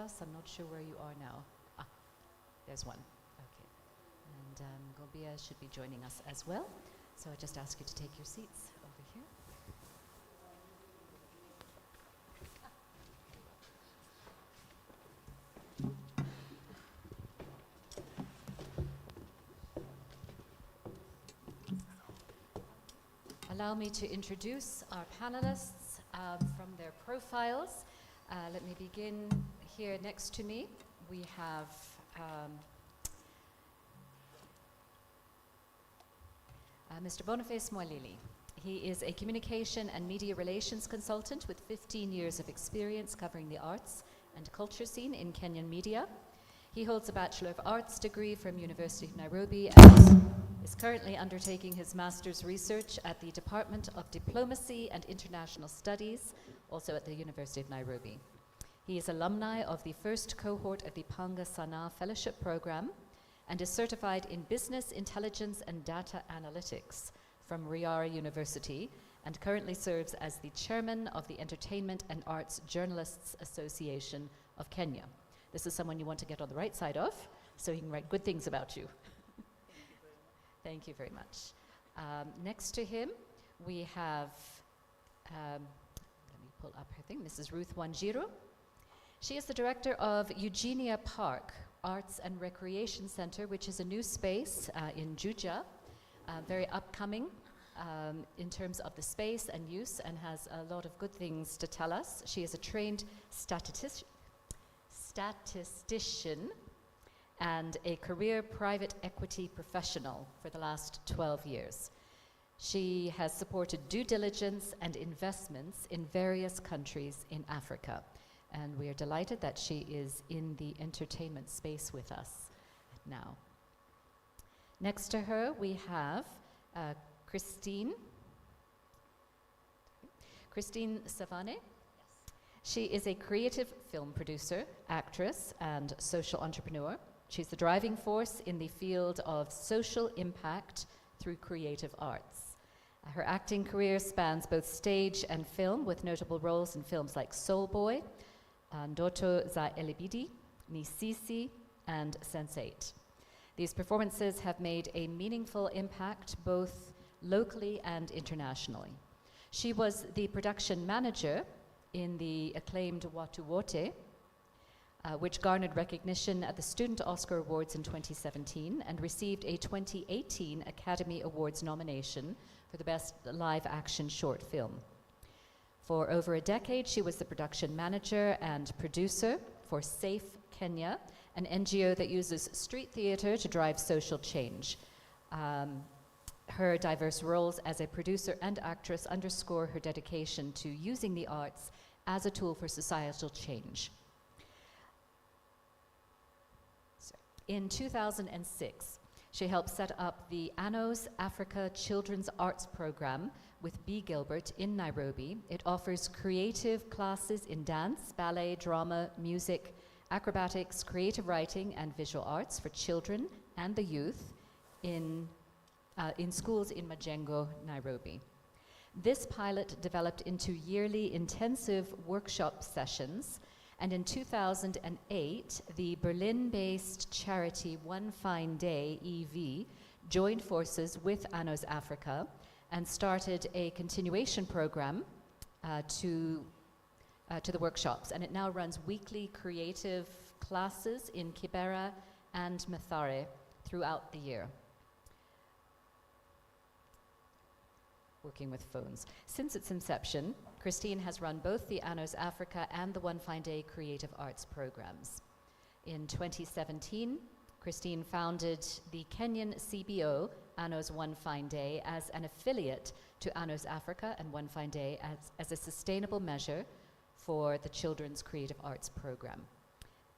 us. I'm not sure where you are now. Ah, there's one. Okay. And Gobia should be joining us as well. So I just ask you to take your seats over here. Allow me to introduce our panelists from their profiles. Let me begin here next to me. We have Mr. Boniface Mwalili. He is a communication and media relations consultant with 15 years of experience covering the arts and culture scene in Kenyan media. He holds a Bachelor of Arts degree from University of Nairobi and is currently undertaking his master's research at the Department of Diplomacy and International Studies, also at the University of Nairobi. He is alumni of the first cohort of the Panga Sana Fellowship Program and is certified in Business Intelligence and Data Analytics from Riara University and currently serves as the chairman of the Entertainment and Arts Journalists Association of Kenya. This is someone you want to get on the right side of, so he can write good things about you. Thank you very much. Next to him, we have, let me pull up her thing, Mrs. Ruth Wanjiru. She is the director of Eugenia Park Arts and Recreation Center, which is a new space in Juja, very upcoming in terms of the space and use, and has a lot of good things to tell us. She is a trained statistician and a career private equity professional for the last 12 years. She has supported due diligence and investments in various countries in Africa. And we are delighted that she is in the entertainment space with us now. Next to her, we have Christine Savane. Yes. She is a creative film producer, actress, and social entrepreneur. She's the driving force in the field of social impact through creative arts. Her acting career spans both stage and film, with notable roles in films like Soul Boy, Ndoto za Elibidi, Misisi, and Sense8. These performances have made a meaningful impact both locally and internationally. She was the production manager in the acclaimed Watu Wote, which garnered recognition at the Student Oscar Awards in 2017 and received a 2018 Academy Awards nomination for the Best Live Action Short Film. For over a decade, she was the production manager and producer for Safe Kenya, an NGO that uses street theater to drive social change. Her diverse roles as a producer and actress underscore her dedication to using the arts as a tool for societal change. In 2006, she helped set up the Anos Africa Children's Arts Program with B. Gilbert in Nairobi. It offers creative classes in dance, ballet, drama, music, acrobatics, creative writing, and visual arts for children and the youth in schools in Majengo, Nairobi. This pilot developed into yearly intensive workshop sessions, and in 2008, the Berlin-based charity One Fine Day, EV, joined forces with Anos Africa and started a continuation program to the workshops. And it now runs weekly creative classes in Kibera and Mathare throughout the year. Working with phones. Since its inception, Christine has run both the Anos Africa and the One Fine Day creative arts programs. In 2017, Christine founded the Kenyan CBO, Anos One Fine Day, as an affiliate to Anos Africa and One Fine Day as a sustainable measure for the children's creative arts program.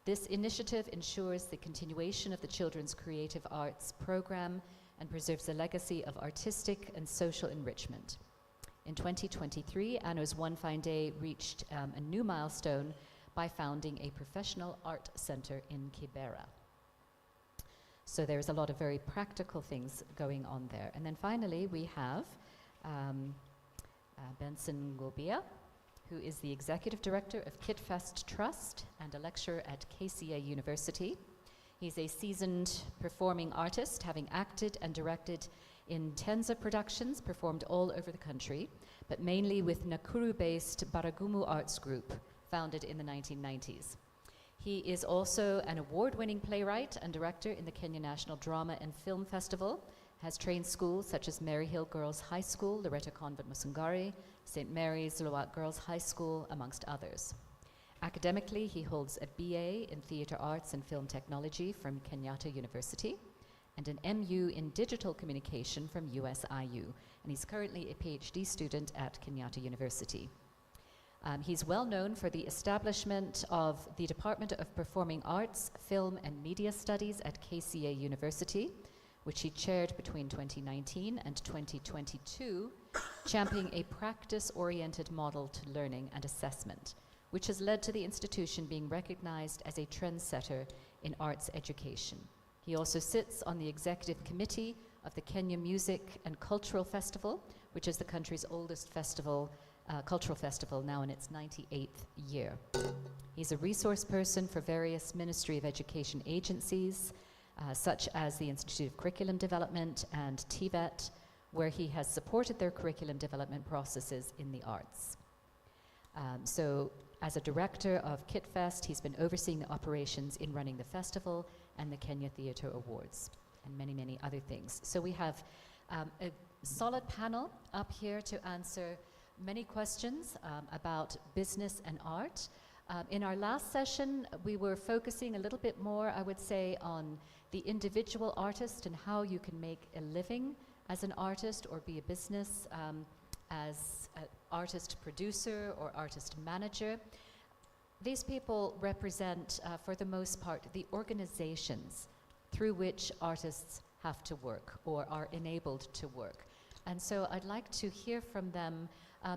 This initiative ensures the continuation of the children's creative arts program and preserves a legacy of artistic and social enrichment. In 2023, Anos One Fine Day reached a new milestone by founding a professional art center in Kibera. So there's a lot of very practical things going on there. And then finally, we have Benson Gobia, who is the Executive Director of KitFest Trust and a lecturer at KCA University. He's a seasoned performing artist, having acted and directed in tens of productions performed all over the country, but mainly with Nakuru-based Baragumu Arts Group, founded in the 1990s. He is also an award-winning playwright and director in the Kenya National Drama and Film Festival, has trained schools such as Maryhill Girls High School, Loreto Convent Musungari, St. Mary's Luwak Girls High School, amongst others. Academically, he holds a BA in Theatre Arts and Film Technology from Kenyatta University and an MU in Digital Communication from USIU, and he's currently a PhD student at Kenyatta University. He's well known for the establishment of the Department of Performing Arts, Film and Media Studies at KCA University, which he chaired between 2019 and 2022, championing a practice-oriented model to learning and assessment, which has led to the institution being recognized as a trendsetter in arts education. He also sits on the executive committee of the Kenya Music and Cultural Festival, which is the country's oldest festival, cultural festival, now in its 98th year. He's a resource person for various Ministry of Education agencies, such as the Institute of Curriculum Development and TVET, where he has supported their curriculum development processes in the arts. So as a director of KitFest, he's been overseeing the operations in running the festival and the Kenya Theatre Awards, and many, many other things. So we have a solid panel up here to answer many questions about business and art. In our last session, we were focusing a little bit more, I would say, on the individual artist and how you can make a living as an artist or be a business as an artist producer or artist manager. These people represent, for the most part, the organizations through which artists have to work or are enabled to work. And so I'd like to hear from them.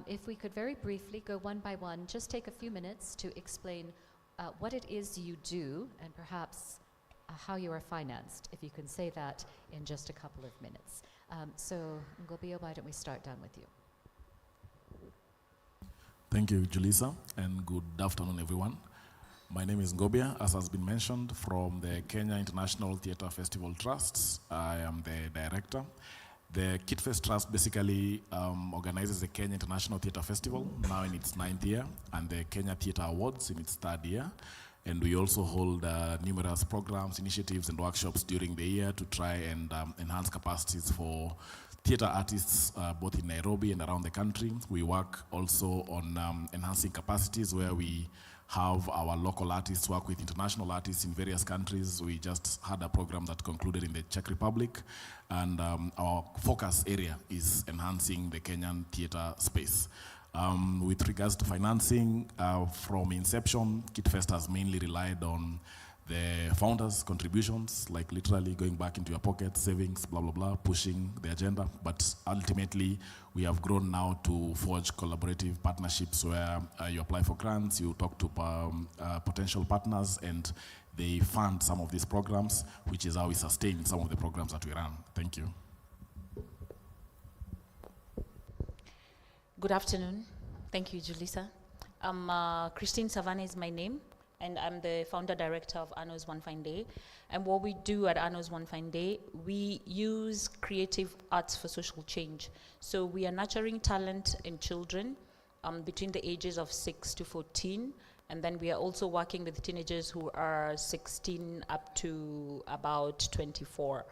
If we could very briefly go one by one, just take a few minutes to explain what it is you do and perhaps how you are financed, if you can say that in just a couple of minutes. So Ngobia, why don't we start down with you? Thank you, Julissa, and good afternoon, everyone. My name is Ngobia, as has been mentioned, from the Kenya International Theatre Festival Trust. I am the director. The KitFest Trust basically organizes the Kenya International Theatre Festival, now in its 9th year, and the Kenya Theatre Awards in its 3rd year. And we also hold numerous programs, initiatives, and workshops during the year to try and enhance capacities for theatre artists both in Nairobi and around the country. We work also on enhancing capacities where we have our local artists work with international artists in various countries. We just had a program that concluded in the Czech Republic, and our focus area is enhancing the Kenyan theatre space. With regards to financing, from inception, KitFest has mainly relied on the founders' contributions, like literally going back into your pocket, savings, blah, blah, blah, pushing the agenda. But ultimately, we have grown now to forge collaborative partnerships where you apply for grants, you talk to potential partners, and they fund some of these programs, which is how we sustain some of the programs that we run. Thank you. Good afternoon. Thank you, Julissa. Christine Savannah is my name, and I'm the founder director of Arno's One Fine Day. And what we do at Arno's One Fine Day, we use creative arts for social change. So we are nurturing talent in children between the ages of 6 to 14. And then we are also working with teenagers who are 16 up to about 24.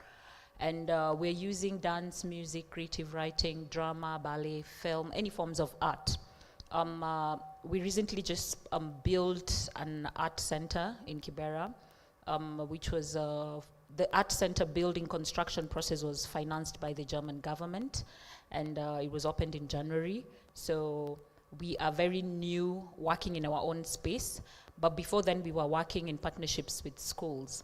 And we're using dance, music, creative writing, drama, ballet, film, any forms of art. We recently just built an art center in Kibera, which was the art center building construction process was financed by the German government, and it was opened in January. So we are very new, working in our own space, but before then we were working in partnerships with schools.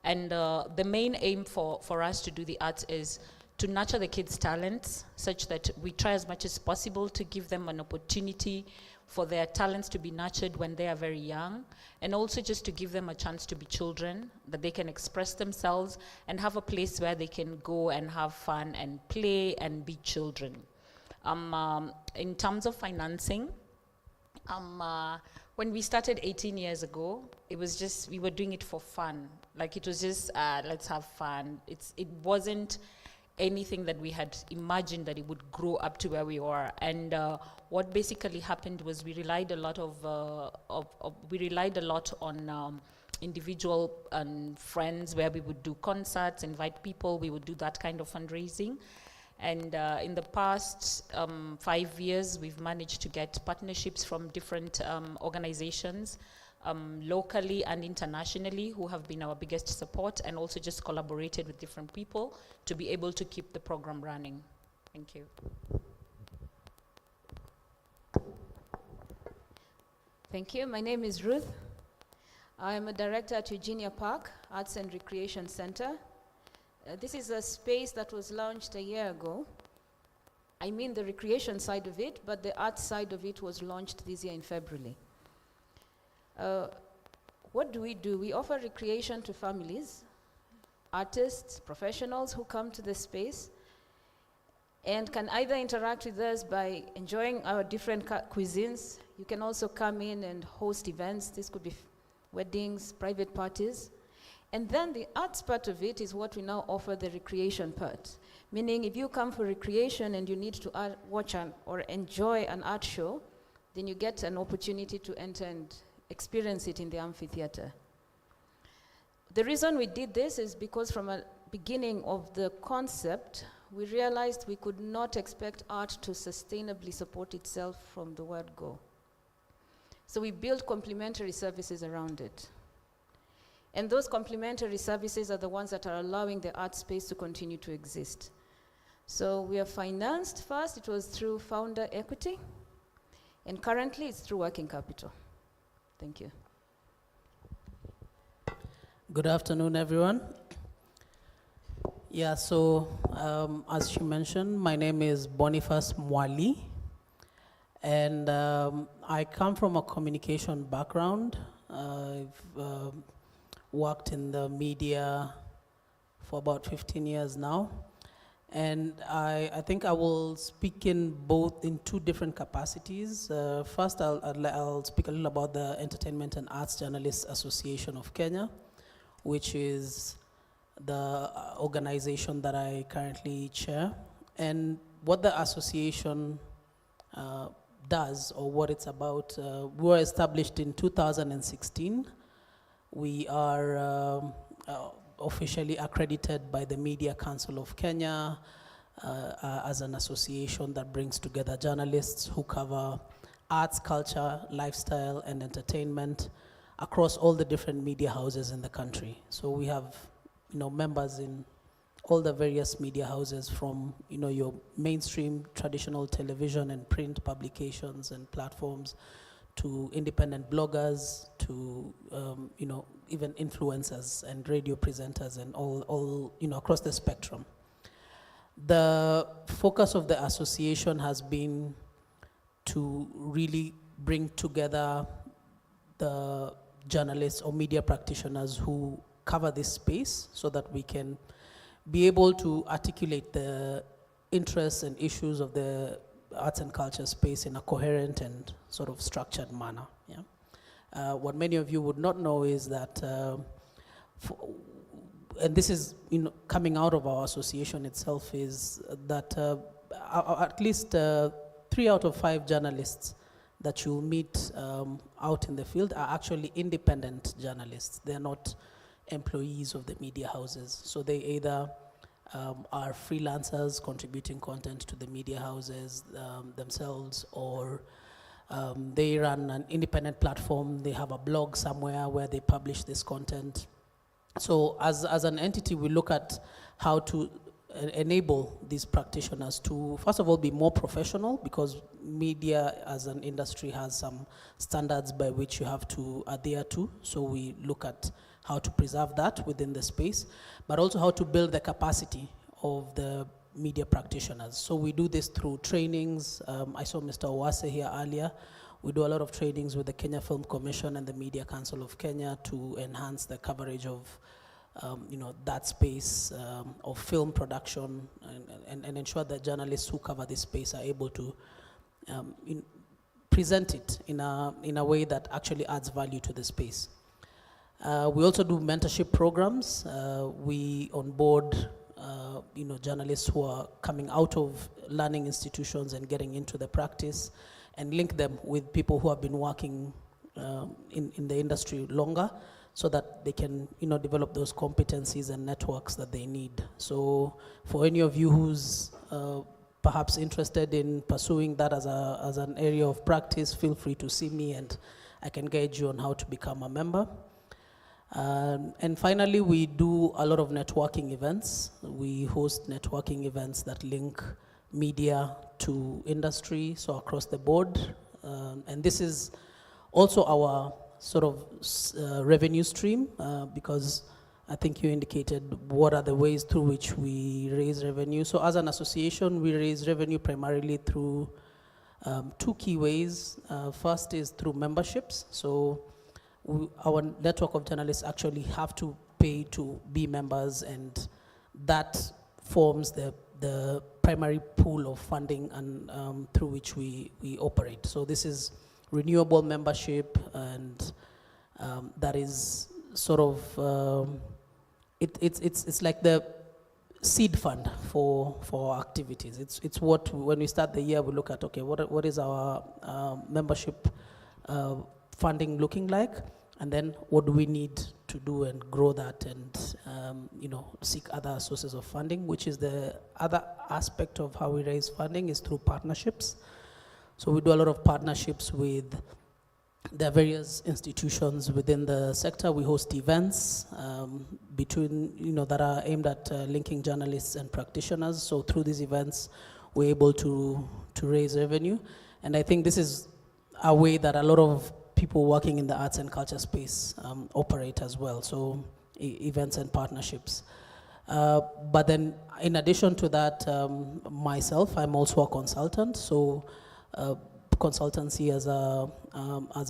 And the main aim for us to do the arts is to nurture the kids' talents such that we try as much as possible to give them an opportunity for their talents to be nurtured when they are very young, and also just to give them a chance to be children, that they can express themselves and have a place where they can go and have fun and play and be children. In terms of financing, When we started 18 years ago, it was just, we were doing it for fun. Like it was just, let's have fun. It wasn't anything that we had imagined that it would grow up to where we are. And what basically happened was we relied a lot on individual friends, where we would do concerts, invite people, we would do that kind of fundraising. And in the past 5 years, we've managed to get partnerships from different organizations, locally and internationally, who have been our biggest support, and also just collaborated with different people to be able to keep the program running. Thank you. Thank you. My name is Ruth. I'm a director at Eugenia Park Arts and Recreation Center. This is a space that was launched a year ago. I mean the recreation side of it, but the art side of it was launched this year in February. What do? We offer recreation to families, artists, professionals who come to the space and can either interact with us by enjoying our different cuisines. You can also come in and host events. This could be weddings, private parties. And then the arts part of it is what we now offer the recreation part. Meaning if you come for recreation and you need to watch or enjoy an art show, then you get an opportunity to enter and experience it in the amphitheater. The reason we did this is because from a beginning of the concept, we realized we could not expect art to sustainably support itself from the word go. So we built complementary services around it. And those complementary services are the ones that are allowing the art space to continue to exist. So we are financed first, it was through founder equity, and currently it's through working capital. Thank you. Good afternoon, everyone. Yeah, so as she mentioned, my name is Boniface Mwali, and I come from a communication background. I've worked in the media for about 15 years now, and I think I will speak in two different capacities. First, I'll speak a little about the Entertainment and Arts Journalists Association of Kenya, which is the organization that I currently chair, and what the association does, or what it's about. We were established in 2016. We are officially accredited by the Media Council of Kenya as an association that brings together journalists who cover arts, culture, lifestyle, and entertainment across all the different media houses in the country. So we have, members in all the various media houses, from, your mainstream traditional television and print publications and platforms, to independent bloggers, to even influencers and radio presenters, and all across the spectrum. The focus of the association has been to really bring together the journalists or media practitioners who cover this space, so that we can be able to articulate the interests and issues of the arts and culture space in a coherent and sort of structured manner. Yeah. What many of you would not know is that, and this is coming out of our association itself, is that at least 3 out of 5 journalists that you'll meet out in the field are actually independent journalists. They're not employees of the media houses. So they either are freelancers contributing content to the media houses themselves, or they run an independent platform. They have a blog somewhere where they publish this content. So as an entity, we look at how to enable these practitioners to, first of all, be more professional, because media as an industry has some standards by which you have to adhere to. So we look at how to preserve that within the space, but also how to build the capacity of the media practitioners. So we do this through trainings. I saw Mr. Owase here earlier. We do a lot of trainings with the Kenya Film Commission and the Media Council of Kenya to enhance the coverage of that space of film production, and ensure that journalists who cover this space are able to present it in a way that actually adds value to the space. We also do mentorship programs. We onboard journalists who are coming out of learning institutions and getting into the practice, and link them with people who have been working in the industry longer, so that they can develop those competencies and networks that they need. So for any of you who's perhaps interested in pursuing that as an area of practice, feel free to see me and I can guide you on how to become a member. And finally, we do a lot of networking events. We host networking events that link media to industry, so across the board. And this is also our sort of revenue stream, because I think you indicated what are the ways through which we raise revenue. So as an association, we raise revenue primarily through two key ways. First is through memberships. So our network of journalists actually have to pay to be members, and that forms the primary pool of funding and through which we operate. So this is renewable membership, and that is sort of it's like the seed fund for our activities. It's what, when we start the year, we look at, okay, what is our membership funding looking like, and then what do we need to do and grow that, and seek other sources of funding, which is the other aspect of how we raise funding, is through partnerships. So we do a lot of partnerships with the various institutions within the sector. We host events between, that are aimed at linking journalists and practitioners. So through these events, we're able to raise revenue. And I think this is a way that a lot of people working in the arts and culture space operate as well. So events and partnerships. But then in addition to that, myself, I'm also a consultant. So consultancy as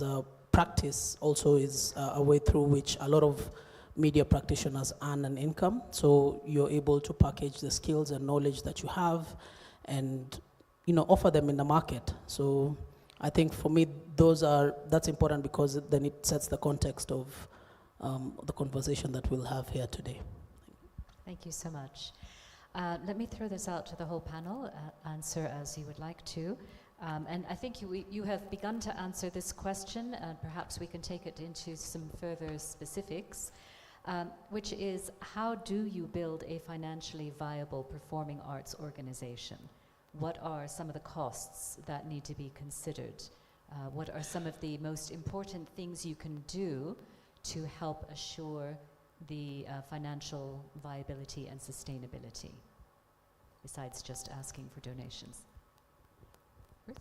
a practice also is a way through which a lot of media practitioners earn an income. So you're able to package the skills and knowledge that you have and offer them in the market. So I think for me that's important, because then it sets the context of the conversation that we'll have here today. Thank you so much. Let me throw this out to the whole panel. Answer as you would like to. And I think you have begun to answer this question, and perhaps we can take it into some further specifics, which is, how do you build a financially viable performing arts organization? What are some of the costs that need to be considered? What are some of the most important things you can do to help assure the financial viability and sustainability, besides just asking for donations? Ruth?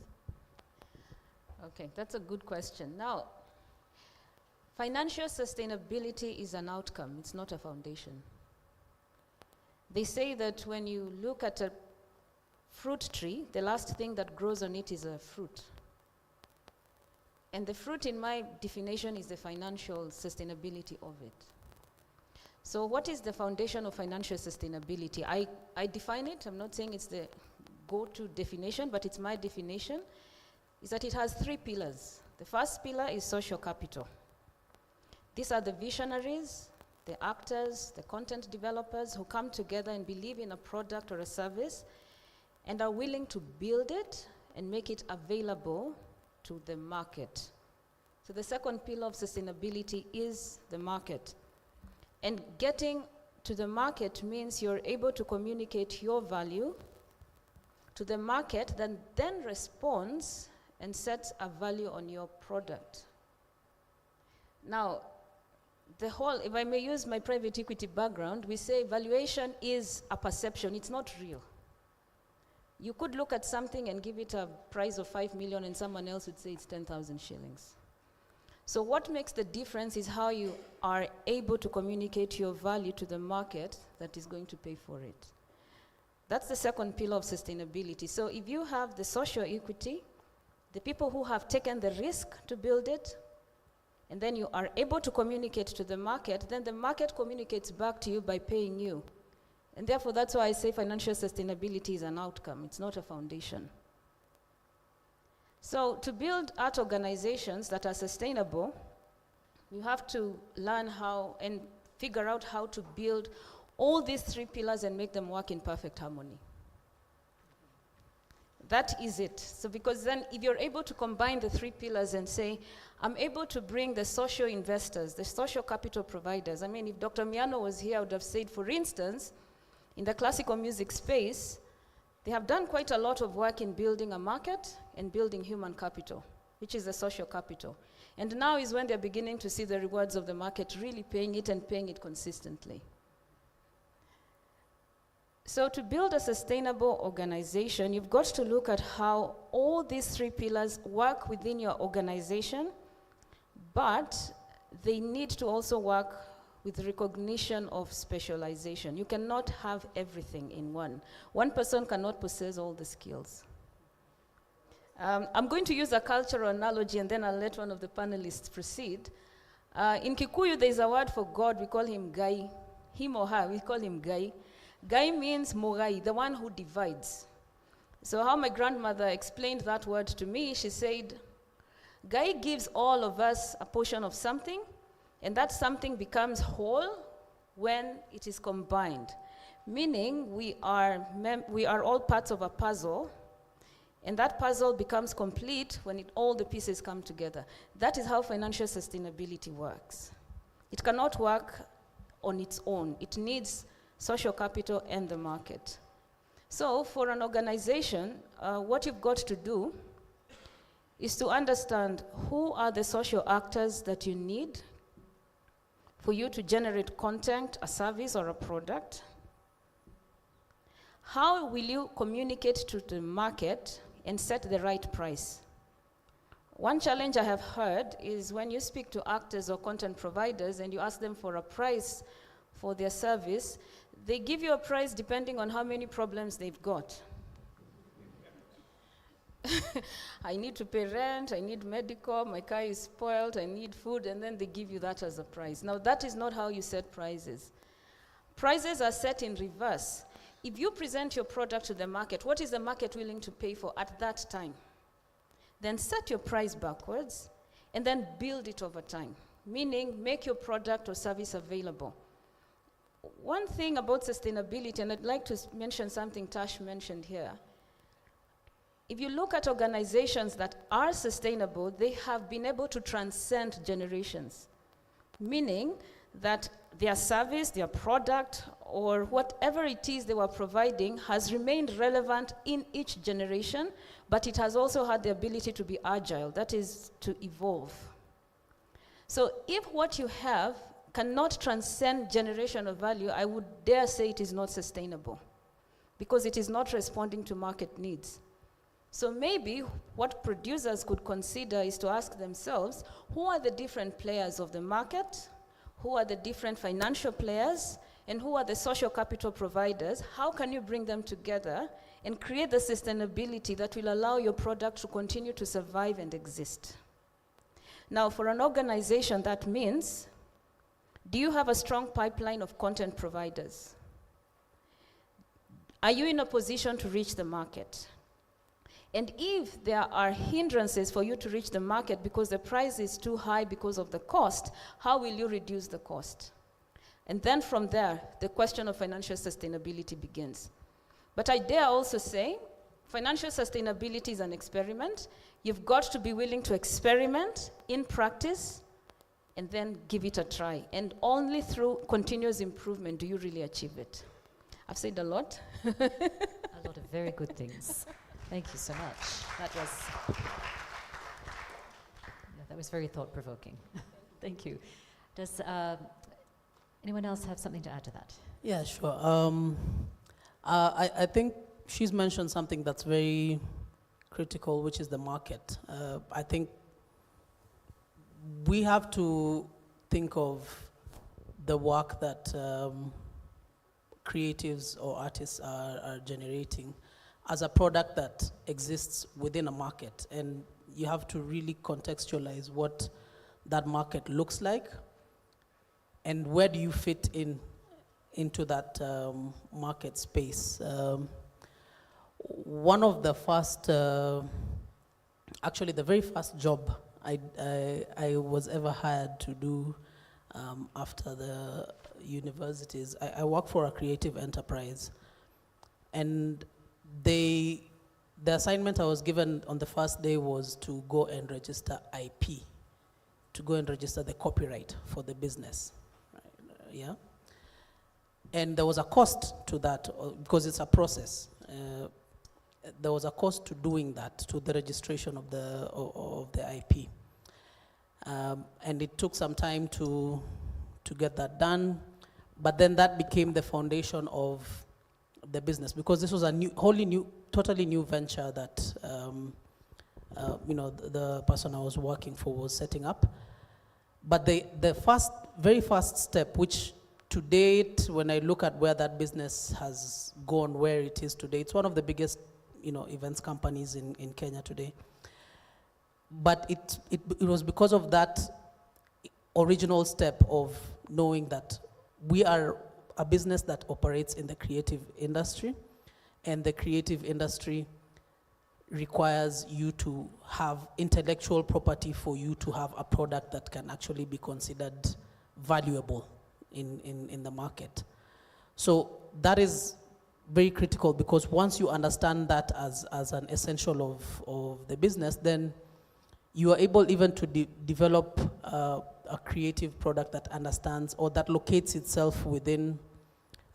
Okay, that's a good question. Now, financial sustainability is an outcome, it's not a foundation. They say that when you look at a fruit tree, the last thing that grows on it is a fruit. And the fruit, in my definition, is the financial sustainability of it. So what is the foundation of financial sustainability? I define it. I'm not saying it's the go-to definition, but it's my definition, is that it has 3 pillars. The first pillar is social capital. These are the visionaries, the actors, the content developers who come together and believe in a product or a service and are willing to build it and make it available to the market. So the second pillar of sustainability is the market. And getting to the market means you're able to communicate your value to the market that then responds and sets a value on your product. Now, if I may use my private equity background, we say valuation is a perception, it's not real. You could look at something and give it a price of 5 million and someone else would say it's 10,000 shillings. So what makes the difference is how you are able to communicate your value to the market that is going to pay for it. That's the second pillar of sustainability. So if you have the social equity, the people who have taken the risk to build it, and then you are able to communicate to the market, then the market communicates back to you by paying you. And therefore, that's why I say financial sustainability is an outcome. It's not a foundation. So to build art organizations that are sustainable, you have to learn how and figure out how to build all these three pillars and make them work in perfect harmony. That is it. So because then if you're able to combine the three pillars and say, I'm able to bring the social investors, the social capital providers. I mean, if Dr. Miano was here, I would have said, for instance, in the classical music space, they have done quite a lot of work in building a market and building human capital, which is the social capital. And now is when they're beginning to see the rewards of the market, really paying it and paying it consistently. So to build a sustainable organization, you've got to look at how all these three pillars work within your organization, but they need to also work with recognition of specialization. You cannot have everything in one. One person cannot possess all the skills. I'm going to use a cultural analogy and then I'll let one of the panelists proceed. In Kikuyu, there's a word for God, we call him Gai. Him or her, we call him Gai. Gai means Mogai, the one who divides. So how my grandmother explained that word to me, she said, Gai gives all of us a portion of something, and that something becomes whole when it is combined. Meaning we are all parts of a puzzle, and that puzzle becomes complete when all the pieces come together. That is how financial sustainability works. It cannot work on its own. It needs social capital and the market. So for an organization, what you've got to do is to understand who are the social actors that you need for you to generate content, a service, or a product. How will you communicate to the market and set the right price? One challenge I have heard is when you speak to actors or content providers and you ask them for a price for their service, they give you a price depending on how many problems they've got. I need to pay rent, I need medical, my car is spoiled, I need food, and then they give you that as a price. Now, that is not how you set prices. Prices are set in reverse. If you present your product to the market, what is the market willing to pay for at that time? Then set your price backwards, and then build it over time, meaning make your product or service available. One thing about sustainability, and I'd like to mention something Tash mentioned here. If you look at organizations that are sustainable, they have been able to transcend generations, meaning that their service, their product, or whatever it is they were providing has remained relevant in each generation, but it has also had the ability to be agile, that is, to evolve. So if what you have cannot transcend generational value, I would dare say it is not sustainable, because it is not responding to market needs. So maybe what producers could consider is to ask themselves, who are the different players of the market? Who are the different financial players? And who are the social capital providers? How can you bring them together and create the sustainability that will allow your product to continue to survive and exist? Now, for an organization, that means, do you have a strong pipeline of content providers? Are you in a position to reach the market? And if there are hindrances for you to reach the market because the price is too high because of the cost, how will you reduce the cost? And then from there, the question of financial sustainability begins. But I dare also say, financial sustainability is an experiment. You've got to be willing to experiment in practice and then give it a try. And only through continuous improvement do you really achieve it. I've said a lot. A lot of very good things. Thank you so much. That was very thought-provoking. Thank you. Does anyone else have something to add to that? Yeah, sure. I think she's mentioned something that's very critical, which is the market. I think we have to think of the work that creatives or artists are generating as a product that exists within a market. And you have to really contextualize what that market looks like and where do you fit into that market space. One of the first actually the very first job I was ever hired to do after the universities. I worked for a creative enterprise, and the assignment I was given on the first day was to go and register IP, to go and register the copyright for the business, right? Yeah. And there was a cost to that because it's a process. There was a cost to doing that, to the registration of the IP. And it took some time to get that done, but then that became the foundation of the business, because this was a totally new venture that the person I was working for was setting up. But the very first step, which to date, when I look at where that business has gone, where it is today, it's one of the biggest events companies in Kenya today. But it was because of that original step of knowing that we are a business that operates in the creative industry, and the creative industry requires you to have intellectual property for you to have a product that can actually be considered valuable in the market. So that is very critical, because once you understand that as an essential of the business, then you are able even to develop a creative product that understands or that locates itself within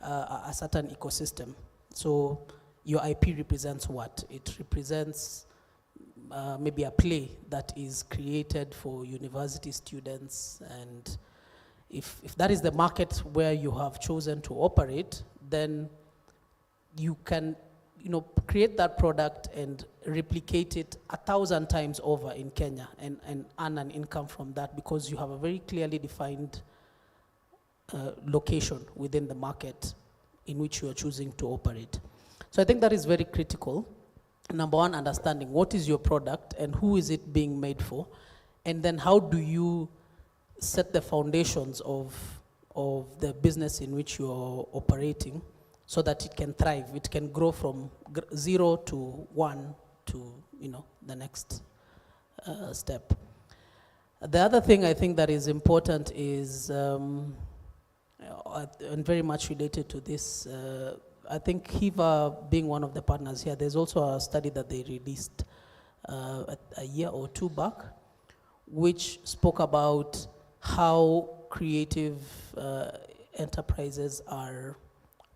a certain ecosystem. So your IP represents what? It represents maybe a play that is created for university students, and if that is the market where you have chosen to operate, then you can create that product and replicate it 1,000 times over in Kenya and earn an income from that, because you have a very clearly defined location within the market in which you are choosing to operate. So I think that is very critical. Number one, understanding what is your product and who is it being made for, and then how do you set the foundations of the business in which you're operating, so that it can thrive, it can grow from 0 to 1 to the next step. The other thing I think that is important is, and very much related to this, I think HIVA being one of the partners here, there's also a study that they released a year or two back, which spoke about how creative enterprises are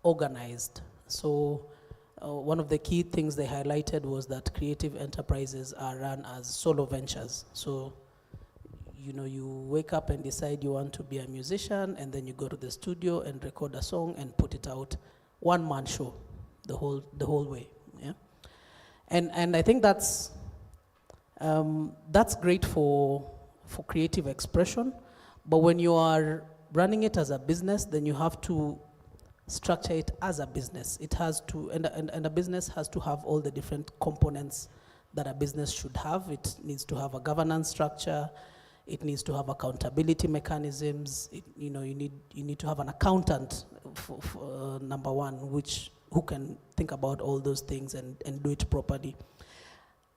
organized. So one of the key things they highlighted was that creative enterprises are run as solo ventures. So you wake up and decide you want to be a musician, and then you go to the studio and record a song and put it out, one-man show the whole way. Yeah, and I think that's great for creative expression, but when you are running it as a business, then you have to structure it as a business. It has to, and a business has to have all the different components that a business should have. It needs to have a governance structure. It needs to have accountability mechanisms. You need to have an accountant, for number one, who can think about all those things and do it properly.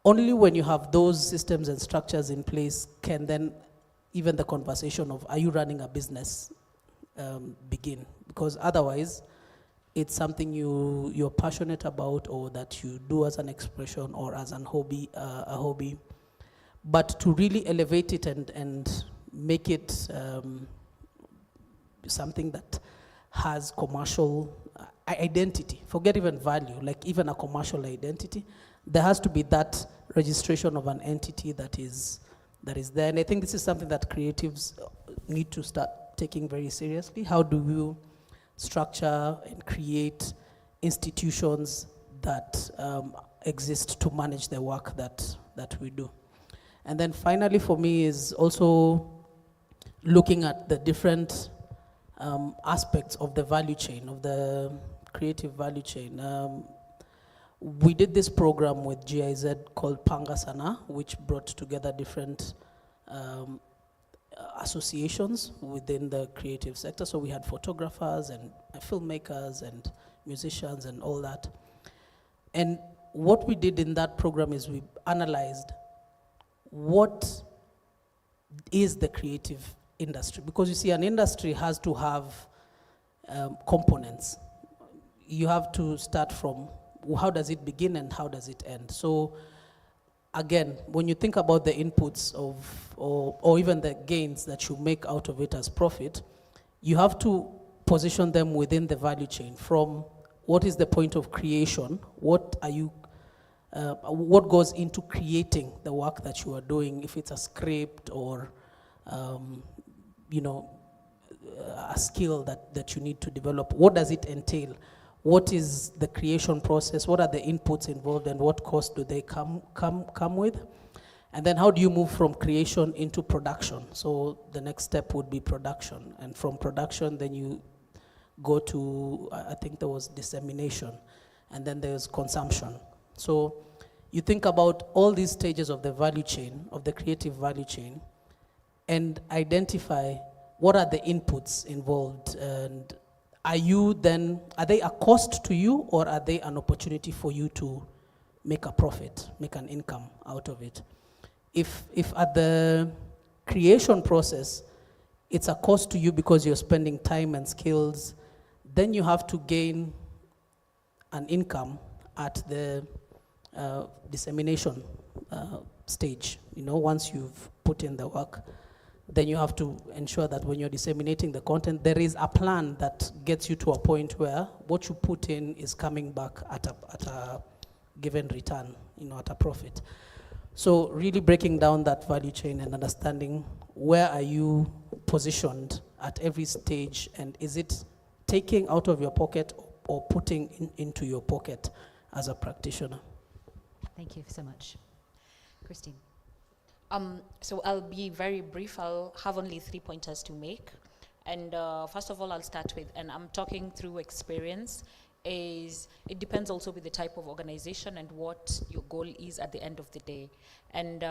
Only when you have those systems and structures in place can then even the conversation of, are you running a business, begin, because otherwise it's something you're passionate about, or that you do as an expression or as a hobby, but to really elevate it and make it something that has commercial identity, forget even value, like even a commercial identity, there has to be that registration of an entity that is there. And I think this is something that creatives need to start taking very seriously. How do you structure and create institutions that exist to manage the work that we do? And then finally for me is also looking at the different aspects of the value chain, of the creative value chain. We did this program with GIZ called Panga Sana, which brought together different associations within the creative sector. So we had photographers and filmmakers and musicians and all that. And what we did in that program is we analyzed what is the creative industry? Because you see, an industry has to have components. You have to start from how does it begin and how does it end? So again, when you think about the inputs or even the gains that you make out of it as profit, you have to position them within the value chain from what is the point of creation, what goes into creating the work that you are doing, if it's a script or a skill that you need to develop. What does it entail? What is the creation process? What are the inputs involved, and what cost do they come with? And then how do you move from creation into production? So the next step would be production, and from production then you go to, I think there was dissemination, and then there's consumption. So you think about all these stages of the value chain, of the creative value chain, and identify what are the inputs involved, and are they a cost to you, or are they an opportunity for you to make a profit, make an income out of it? If at the creation process, it's a cost to you because you're spending time and skills, then you have to gain an income at the dissemination stage. Once you've put in the work, then you have to ensure that when you're disseminating the content, there is a plan that gets you to a point where what you put in is coming back at a given return, at a profit. So really breaking down that value chain and understanding where are you positioned at every stage, and is it taking out of your pocket or putting into your pocket as a practitioner? Thank you so much. Christine. So I'll be very brief. I'll have only 3 pointers to make. And first of all, I'll start with, and I'm talking through experience, is it depends also with the type of organization and what your goal is at the end of the day. And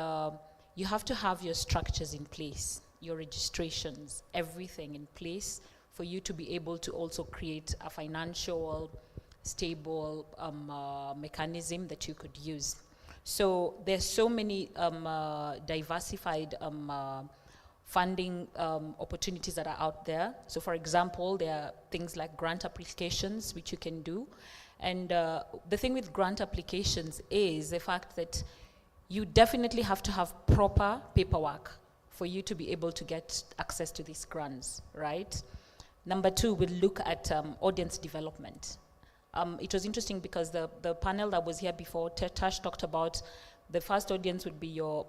you have to have your structures in place, your registrations, everything in place for you to be able to also create a financial, stable mechanism that you could use. So there's so many diversified funding opportunities that are out there. So for example, there are things like grant applications, which you can do. And the thing with grant applications is the fact that you definitely have to have proper paperwork for you to be able to get access to these grants, right? Number 2, we'll look at audience development. It was interesting because the panel that was here before, Tash talked about the first audience would be your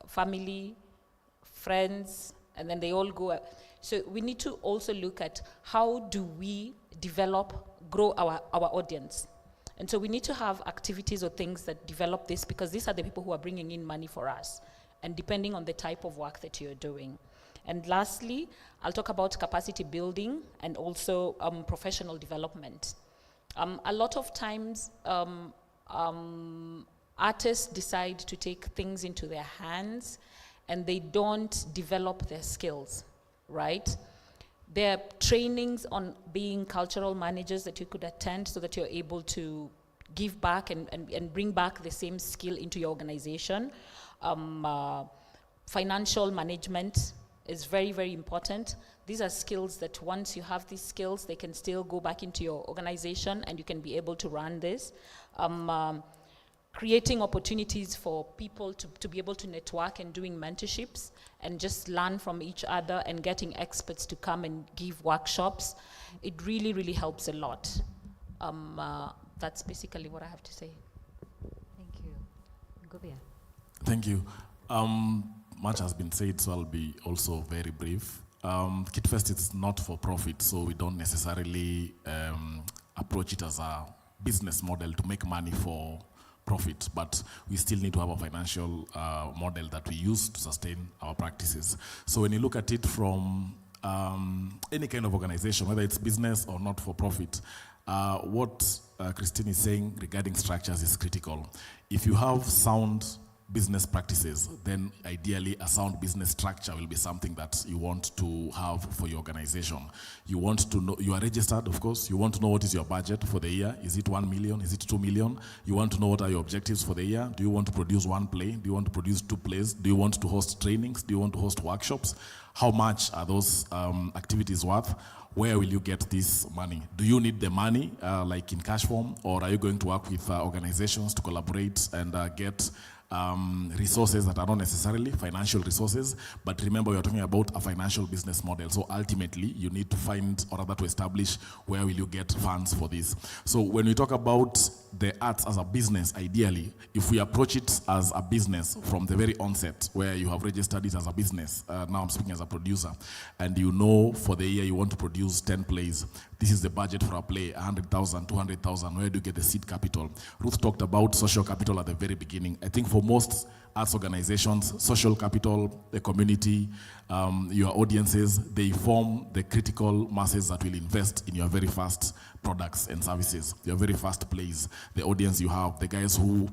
family, friends, and then they all go. So we need to also look at how do we grow our audience. And so we need to have activities or things that develop this, because these are the people who are bringing in money for us, and depending on the type of work that you're doing. And lastly, I'll talk about capacity building and also professional development. A lot of times, artists decide to take things into their hands and they don't develop their skills, right? There are trainings on being cultural managers that you could attend so that you're able to give back and bring back the same skill into your organization. Financial management is very, very important. These are skills that once you have these skills, they can still go back into your organization and you can be able to run this. Creating opportunities for people to be able to network and doing mentorships and just learn from each other and getting experts to come and give workshops. It really, really helps a lot. That's basically what I have to say. Thank you. Ngobia. Thank you. Much has been said, so I'll be also very brief. KitFest is not for profit, so we don't necessarily approach it as a business model to make money for profit, but we still need to have a financial model that we use to sustain our practices. So when you look at it from any kind of organization, whether it's business or not for profit, what Christine is saying regarding structures is critical. If you have sound business practices, then ideally a sound business structure will be something that you want to have for your organization. You want to know, you are registered, of course, you want to know what is your budget for the year. Is it 1 million? Is it 2 million? You want to know what are your objectives for the year. Do you want to produce one play? Do you want to produce 2 plays? Do you want to host trainings? Do you want to host workshops? How much are those activities worth? Where will you get this money? Do you need the money like in cash form, or are you going to work with organizations to collaborate and get resources that are not necessarily financial resources, but remember we are talking about a financial business model. So ultimately you need to find, or rather to establish, where will you get funds for this. So when we talk about the arts as a business, ideally, if we approach it as a business from the very onset, where you have registered it as a business, now I'm speaking as a producer, and you know for the year you want to produce 10 plays, this is the budget for a play, 100,000, 200,000, where do you get the seed capital? Ruth talked about social capital at the very beginning. I think for most arts organizations, social capital, the community, your audiences, they form the critical masses that will invest in your very first products and services, your very first plays, the audience you have, the guys who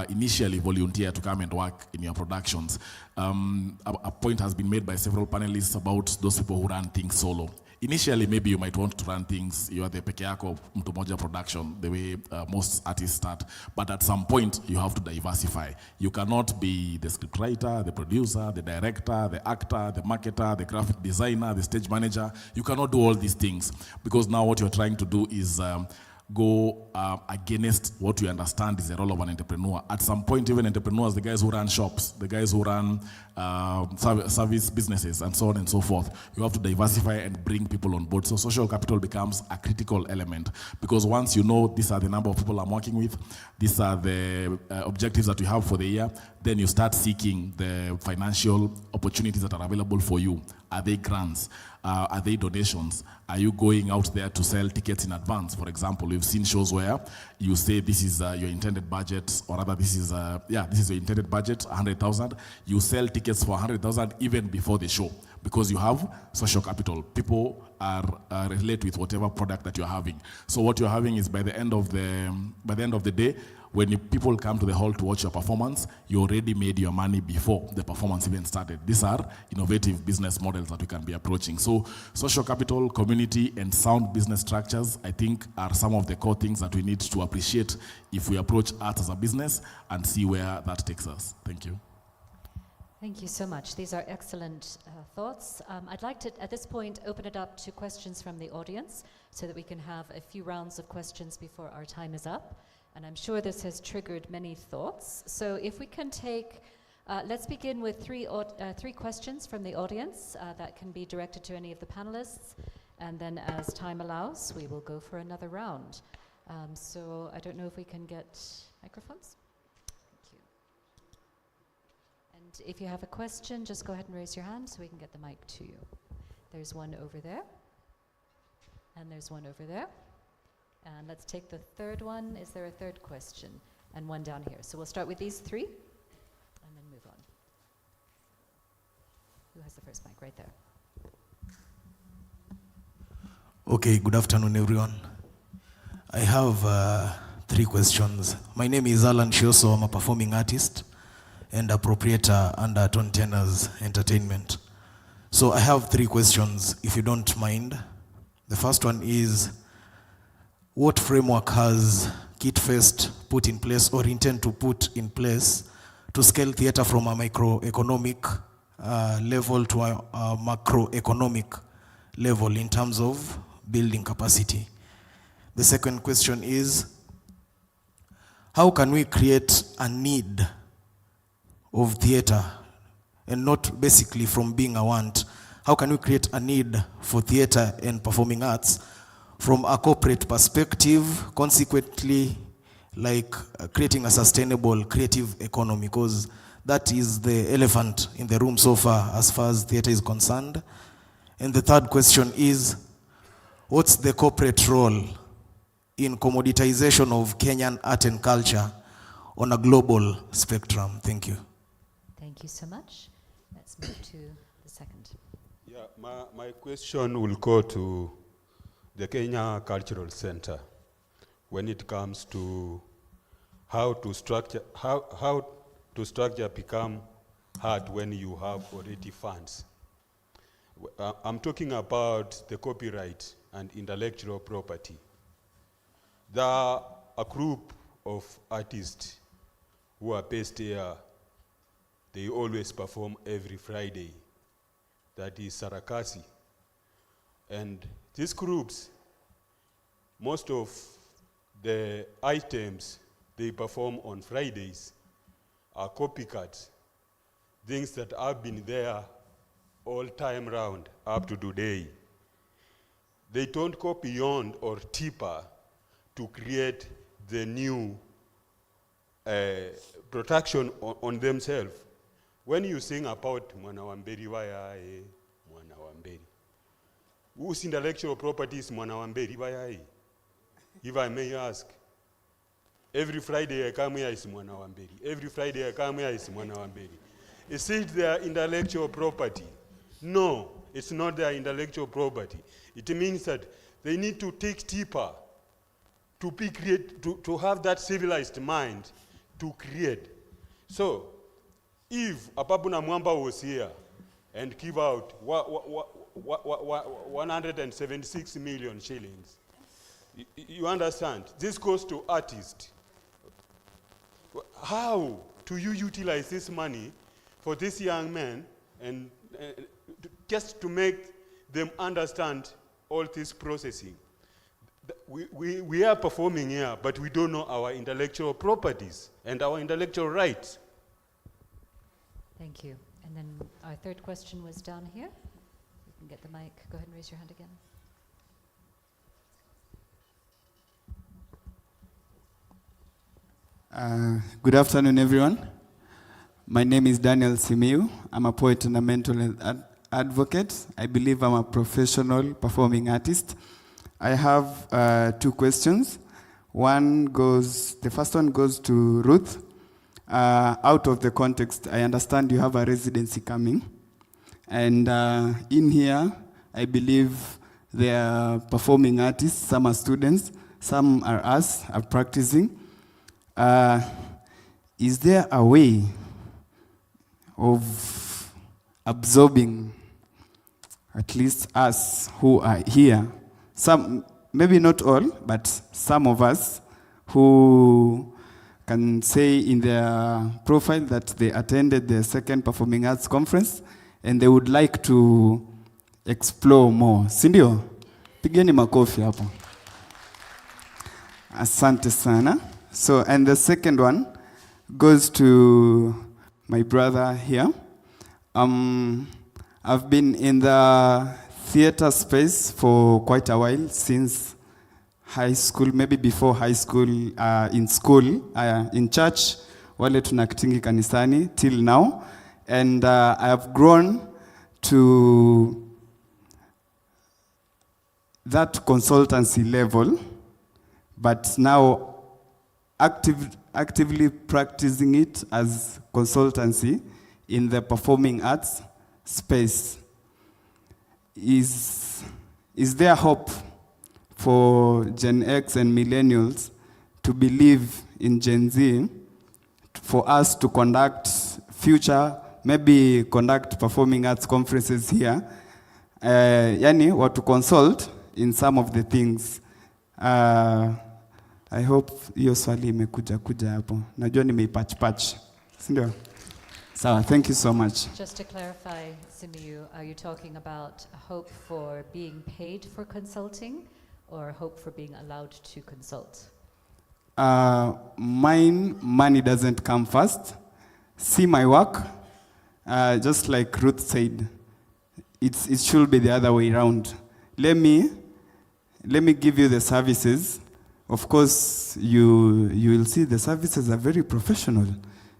initially volunteer to come and work in your productions. A point has been made by several panelists about those people who run things solo. Initially, maybe you might want to run things, you are the peke yako, mtu moja production, the way most artists start. But at some point, you have to diversify. You cannot be the scriptwriter, the producer, the director, the actor, the marketer, the graphic designer, the stage manager. You cannot do all these things, because now what you're trying to do is go against what you understand is the role of an entrepreneur. At some point, even entrepreneurs, the guys who run shops, the guys who run service businesses, and so on and so forth, you have to diversify and bring people on board. So social capital becomes a critical element, because once you know these are the number of people I'm working with, these are the objectives that you have for the year, then you start seeking the financial opportunities that are available for you. Are they grants? Are they donations? Are you going out there to sell tickets in advance? For example, we've seen shows where you say this is your intended budget, or rather this is your intended budget, 100,000. You sell tickets for 100,000 even before the show, because you have social capital. People are relate with whatever product that you're having. So what you're having is by the end of the day, when people come to the hall to watch your performance, you already made your money before the performance even started. These are innovative business models that we can be approaching. So social capital, community, and sound business structures, I think, are some of the core things that we need to appreciate if we approach art as a business and see where that takes us. Thank you. Thank you so much. These are excellent thoughts. I'd like to, at this point, open it up to questions from the audience so that we can have a few rounds of questions before our time is up. And I'm sure this has triggered many thoughts. So if we can take, let's begin with three questions from the audience that can be directed to any of the panelists. And then as time allows, we will go for another round. So I don't know if we can get microphones. Thank you. And if you have a question, just go ahead and raise your hand so we can get the mic to you. There's one over there. And there's one over there. And let's take the third one. Is there a third question? And one down here. So we'll start with these three and then move on. Who has the first mic? Right there. Okay, good afternoon, everyone. I have 3 questions. My name is Alan Shioso. I'm a performing artist and a proprietor under Tone Tenors Entertainment. So I have 3 questions, if you don't mind. The first one is, what framework has KitFest put in place or intend to put in place to scale theater from a microeconomic level to a macroeconomic level in terms of building capacity? The second question is, how can we create a need of theater and not basically from being a want? How can we create a need for theater and performing arts from a corporate perspective, consequently like creating a sustainable creative economy, because that is the elephant in the room so far as theater is concerned. And the third question is, what's the corporate role in commoditization of Kenyan art and culture on a global spectrum? Thank you. Thank you so much. Let's move to the second. Yeah, my question will go to the Kenya Cultural Center when it comes to how to structure, how to structure become hard when you have already funds. I'm talking about the copyright and intellectual property. There are a group of artists who are based here. They always perform every Friday. That is Sarakasi. And these groups, most of the items they perform on Fridays are copycats, things that have been there all time round up to today. They don't go beyond or deeper to create the new production on themselves. When you sing about Mwana Wamberi Wayae, Mwana Wamberi, whose intellectual property is Mwana Wamberi Wayae? If I may ask, every Friday I come here is Mwana Wamberi. Every Friday I come here is Mwana Wamberi. Is it their intellectual property? No, it's not their intellectual property. It means that they need to take deeper to be to have that civilized mind to create. So, if Apapuna Mwamba was here and give out 176 million shillings, you understand? This goes to artists. How do you utilize this money for this young man and just to make them understand all this processing? We are performing here, but we don't know our intellectual properties and our intellectual rights. Thank you. And then our third question was down here. You can get the mic. Go ahead and raise your hand again. Good afternoon, everyone. My name is Daniel Simiu. I'm a poet and a mental health advocate. I believe I'm a professional performing artist. I have 2 questions. The first one goes to Ruth. Out of the context, I understand you have a residency coming. And in here, I believe there are performing artists, some are students, some are practicing. Is there a way of absorbing at least us who are here? Some, maybe not all, but some of us who can say in their profile that they attended the second Performing Arts Conference and they would like to explore more. Sindio? Pigeni makofi hapo. Asante sana. So, and the second one goes to my brother here. I've been in the theater space for quite a while, since high school, maybe before high school, in school, in church, wale tunakitingi kanisani, till now. And I have grown to that consultancy level, but now actively practicing it as consultancy in the performing arts space. Is there hope for Gen X and millennials to believe in Gen Z, for us to conduct maybe conduct performing arts conferences here, or to consult in some of the things? I hope hiyo swali imekuja hapo. Najua nimeipatch. Sindio? So, thank you so much. Just to clarify, Simiyu, are you talking about hope for being paid for consulting or hope for being allowed to consult? Money doesn't come first. See my work, just like Ruth said, it should be the other way around. Let me give you the services. Of course, you will see the services are very professional.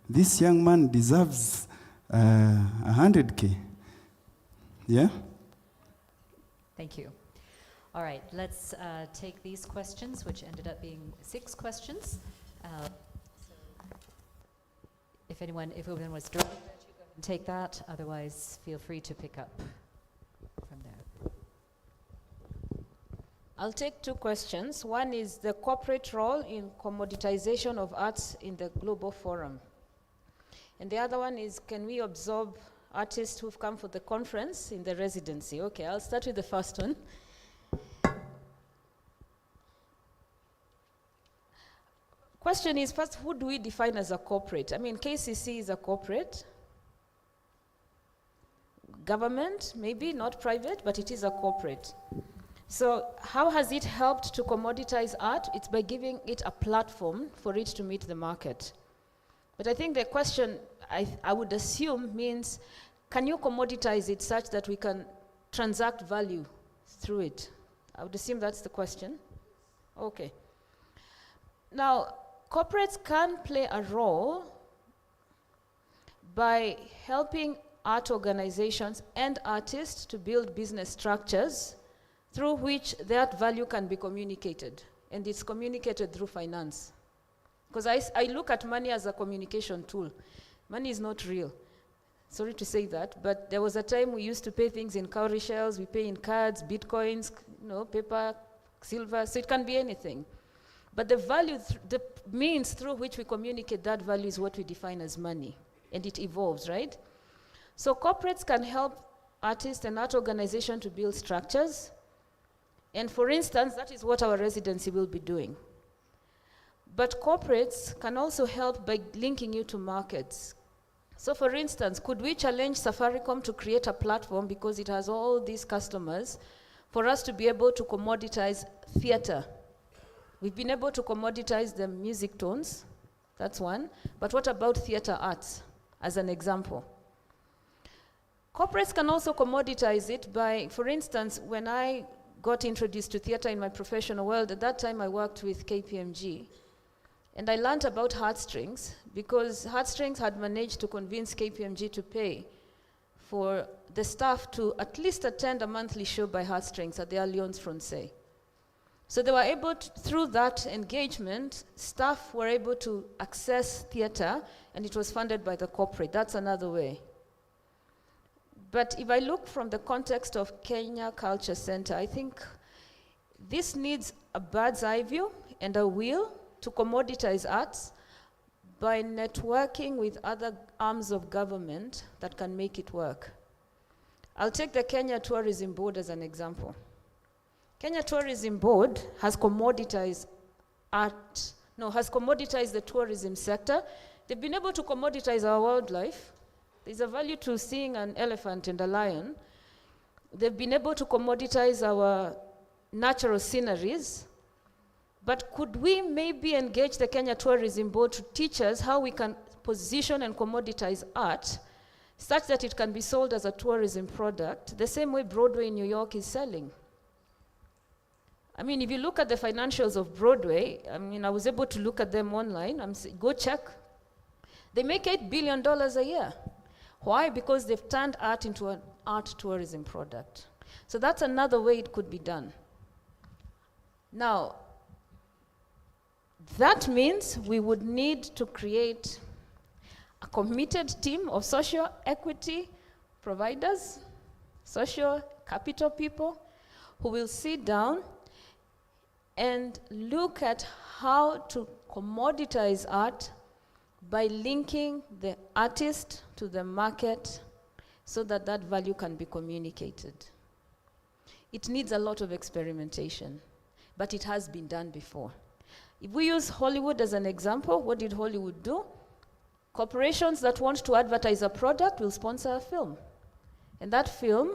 This young man deserves 100K. Yeah? Thank you. All right, let's take these questions, which ended up being 6 questions. If anyone was directed at you, go ahead and take that. Otherwise, feel free to pick up from there. I'll take 2 questions. One is the corporate role in commoditization of arts in the global forum. And the other one is, can we absorb artists who've come for the conference in the residency? Okay, I'll start with the first one. Question is, first, who do we define as a corporate? I mean, KCC is a corporate. Government, maybe not private, but it is a corporate. So how has it helped to commoditize art? It's by giving it a platform for it to meet the market. But I think the question, I would assume, means, can you commoditize it such that we can transact value through it? I would assume that's the question. Okay. Now, corporates can play a role by helping art organizations and artists to build business structures through which that value can be communicated. And it's communicated through finance. Because I look at money as a communication tool. Money is not real. Sorry to say that, but there was a time we used to pay things in cowrie shells, we pay in cards, bitcoins, paper, silver, so it can be anything. But the value, the means through which we communicate that value is what we define as money, and it evolves, right? So corporates can help artists and art organizations to build structures, and for instance, that is what our residency will be doing. But corporates can also help by linking you to markets. So for instance, could we challenge Safaricom to create a platform, because it has all these customers, for us to be able to commoditize theater? We've been able to commoditize the music tones, that's one, but what about theater arts, as an example? Corporates can also commoditize it by, for instance, when I got introduced to theater in my professional world, at that time I worked with KPMG, and I learned about Heartstrings, because Heartstrings had managed to convince KPMG to pay for the staff to at least attend a monthly show by Heartstrings at the Alliance Française. So they were able to, through that engagement, staff were able to access theater, and it was funded by the corporate. That's another way. But if I look from the context of Kenya Culture Center, I think this needs a bird's eye view and a will to commoditize arts by networking with other arms of government that can make it work. I'll take the Kenya Tourism Board as an example. Kenya Tourism Board has commoditized has commoditized the tourism sector. They've been able to commoditize our wildlife. There's a value to seeing an elephant and a lion. They've been able to commoditize our natural sceneries. But could we maybe engage the Kenya Tourism Board to teach us how we can position and commoditize art such that it can be sold as a tourism product, the same way Broadway in New York is selling? I mean, if you look at the financials of Broadway, I mean, I was able to look at them online. Go check. They make $8 billion a year. Why? Because they've turned art into an art tourism product. So that's another way it could be done. Now, that means we would need to create a committed team of social equity providers, social capital people, who will sit down and look at how to commoditize art by linking the artist to the market so that that value can be communicated. It needs a lot of experimentation, but it has been done before. If we use Hollywood as an example, what did Hollywood do? Corporations that want to advertise a product will sponsor a film. And that film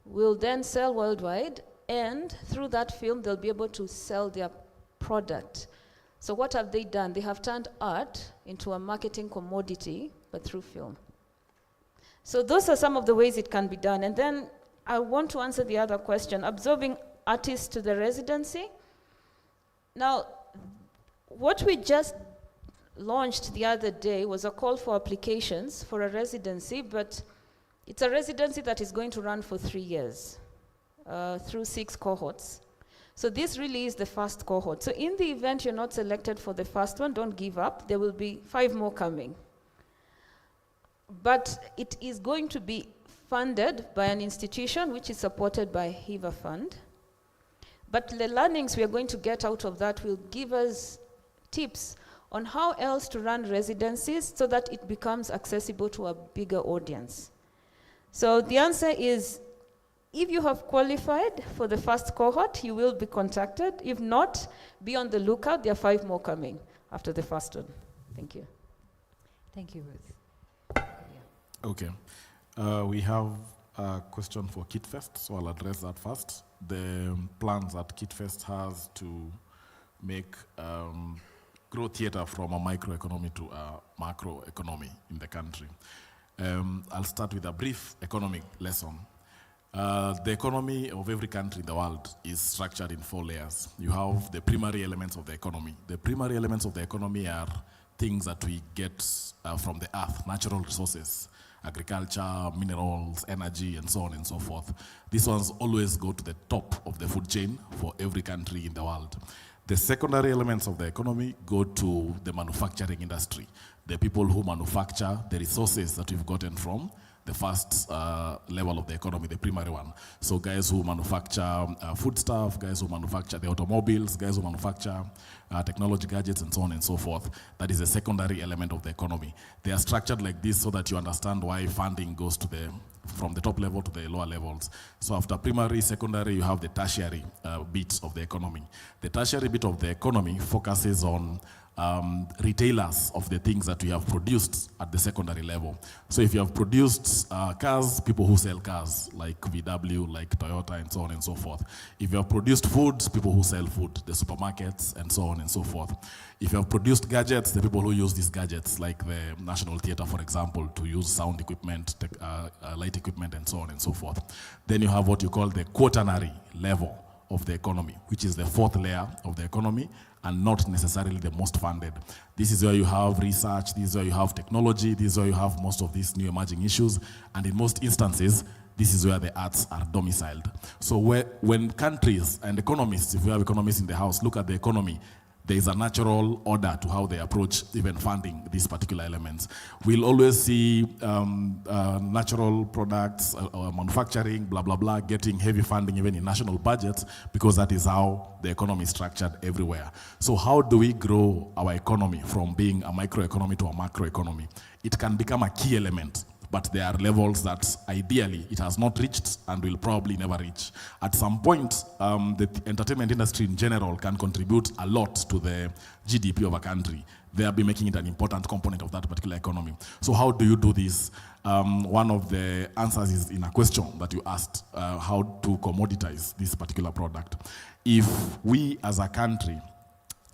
will then sell worldwide, and through that film, they'll be able to sell their product. So what have they done? They have turned art into a marketing commodity, but through film. So those are some of the ways it can be done. And then I want to answer the other question, absorbing artists to the residency. Now, what we just launched the other day was a call for applications for a residency, but it's a residency that is going to run for 3 years through 6 cohorts. So this really is the first cohort. So in the event you're not selected for the first one, don't give up. There will be 5 more coming. But it is going to be funded by an institution which is supported by HIVA Fund. But the learnings we are going to get out of that will give us tips on how else to run residencies so that it becomes accessible to a bigger audience. So the answer is, if you have qualified for the first cohort, you will be contacted. If not, be on the lookout. There are 5 more coming after the first one. Thank you. Thank you, Ruth. Okay. We have a question for KidFest, so I'll address that first. The plans that KidFest has to make grow theatre from a microeconomy to a macroeconomy in the country. I'll start with a brief economic lesson. The economy of every country in the world is structured in 4 layers. You have the primary elements of the economy. The primary elements of the economy are things that we get from the earth, natural resources, agriculture, minerals, energy, and so on and so forth. These ones always go to the top of the food chain for every country in the world. The secondary elements of the economy go to the manufacturing industry, the people who manufacture the resources that we've gotten from the first level of the economy, the primary one. So guys who manufacture foodstuff, guys who manufacture the automobiles, guys who manufacture technology gadgets, and so on and so forth. That is a secondary element of the economy. They are structured like this so that you understand why funding goes to from the top level to the lower levels. So after primary, secondary, you have the tertiary bit of the economy. The tertiary bit of the economy focuses on retailers of the things that we have produced at the secondary level. So if you have produced cars, people who sell cars, like VW, like Toyota, and so on and so forth. If you have produced food, people who sell food, the supermarkets, and so on and so forth. If you have produced gadgets, the people who use these gadgets, like the National Theatre, for example, to use sound equipment, light equipment, and so on and so forth. Then you have what you call the quaternary level of the economy, which is the 4th layer of the economy, and not necessarily the most funded. This is where you have research, this is where you have technology, this is where you have most of these new emerging issues, and in most instances, this is where the arts are domiciled. So when countries and economists, if we have economists in the house, look at the economy, there is a natural order to how they approach even funding these particular elements. We'll always see natural products, manufacturing, blah, blah, blah, getting heavy funding even in national budgets, because that is how the economy is structured everywhere. So how do we grow our economy from being a microeconomy to a macroeconomy? It can become a key element, but there are levels that ideally it has not reached and will probably never reach. At some point, the entertainment industry in general can contribute a lot to the GDP of a country, thereby making it an important component of that particular economy. So how do you do this? One of the answers is in a question that you asked, how to commoditize this particular product. If we as a country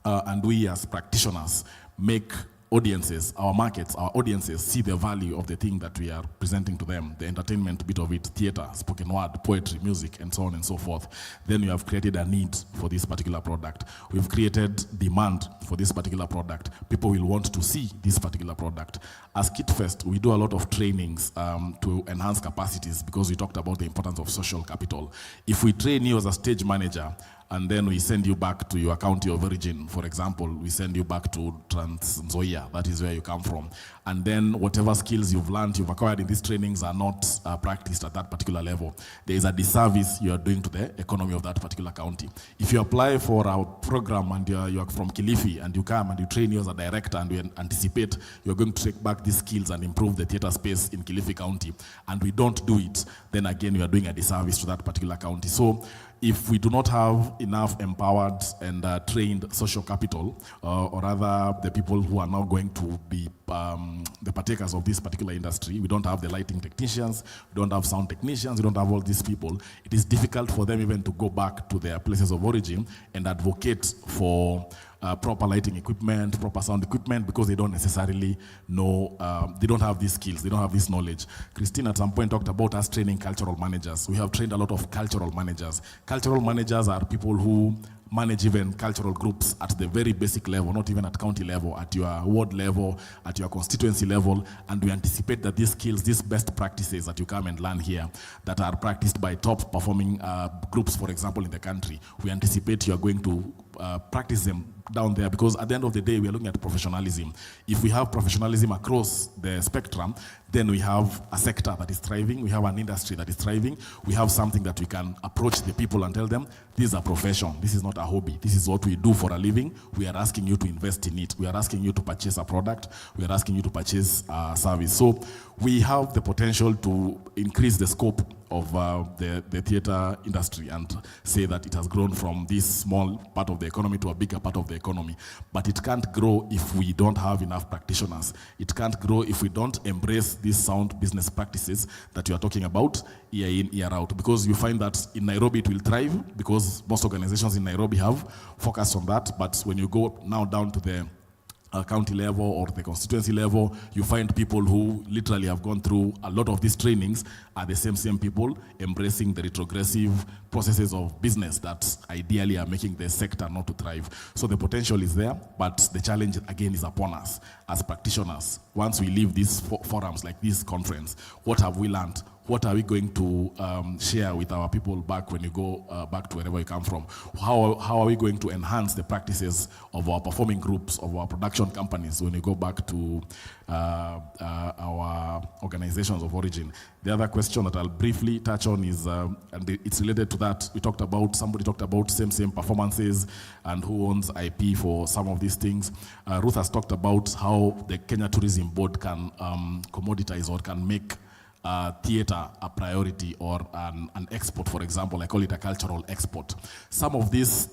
and we as practitioners make audiences, our markets, our audiences see the value of the thing that we are presenting to them, the entertainment bit of it, theater, spoken word, poetry, music, and so on and so forth, then we have created a need for this particular product. We've created demand for this particular product. People will want to see this particular product. As KidFest, we do a lot of trainings to enhance capacities, because we talked about the importance of social capital. If we train you as a stage manager, and then we send you back to your county of origin, for example, we send you back to Trans Nzoia, that is where you come from. And then whatever skills you've learned, you've acquired in these trainings are not practiced at that particular level. There is a disservice you are doing to the economy of that particular county. If you apply for our program and you are from Kilifi and you come and you train you as a director and we anticipate you're going to take back these skills and improve the theater space in Kilifi County, and we don't do it, then again we are doing a disservice to that particular county. So if we do not have enough empowered and trained social capital, or rather the people who are now going to be the partakers of this particular industry, we don't have the lighting technicians, we don't have sound technicians, we don't have all these people, it is difficult for them even to go back to their places of origin and advocate for proper lighting equipment, proper sound equipment, because they don't necessarily know, they don't have these skills, they don't have this knowledge. Christine at some point talked about us training cultural managers. We have trained a lot of cultural managers. Cultural managers are people who manage even cultural groups at the very basic level, not even at county level, at your ward level, at your constituency level, and we anticipate that these skills, these best practices that you come and learn here, that are practiced by top performing groups, for example, in the country, we anticipate you are going to practice them down there, because at the end of the day, we are looking at professionalism. If we have professionalism across the spectrum, then we have a sector that is thriving, we have an industry that is thriving, we have something that we can approach the people and tell them, this is a profession, this is not a hobby, this is what we do for a living, we are asking you to invest in it, we are asking you to purchase a product, we are asking you to purchase a service. So we have the potential to increase the scope of the theater industry and say that it has grown from this small part of the economy to a bigger part of the economy. But it can't grow if we don't have enough practitioners. It can't grow if we don't embrace these sound business practices that you are talking about year in, year out. Because you find that in Nairobi it will thrive, because most organizations in Nairobi have focused on that. But when you go now down to the county level or the constituency level, you find people who literally have gone through a lot of these trainings are the same people embracing the retrogressive processes of business that ideally are making the sector not to thrive. So the potential is there, but the challenge again is upon us as practitioners. Once we leave these forums like this conference, what have we learned? What are we going to share with our people back when you go back to wherever you come from? How are we going to enhance the practices of our performing groups, of our production companies when you go back to our organizations of origin? The other question that I'll briefly touch on is, and it's related to that, somebody talked about same performances and who owns IP for some of these things. Ruth has talked about how the Kenya Tourism Board can commoditize or can make theater a priority or an export, for example. I call it a cultural export. Some of these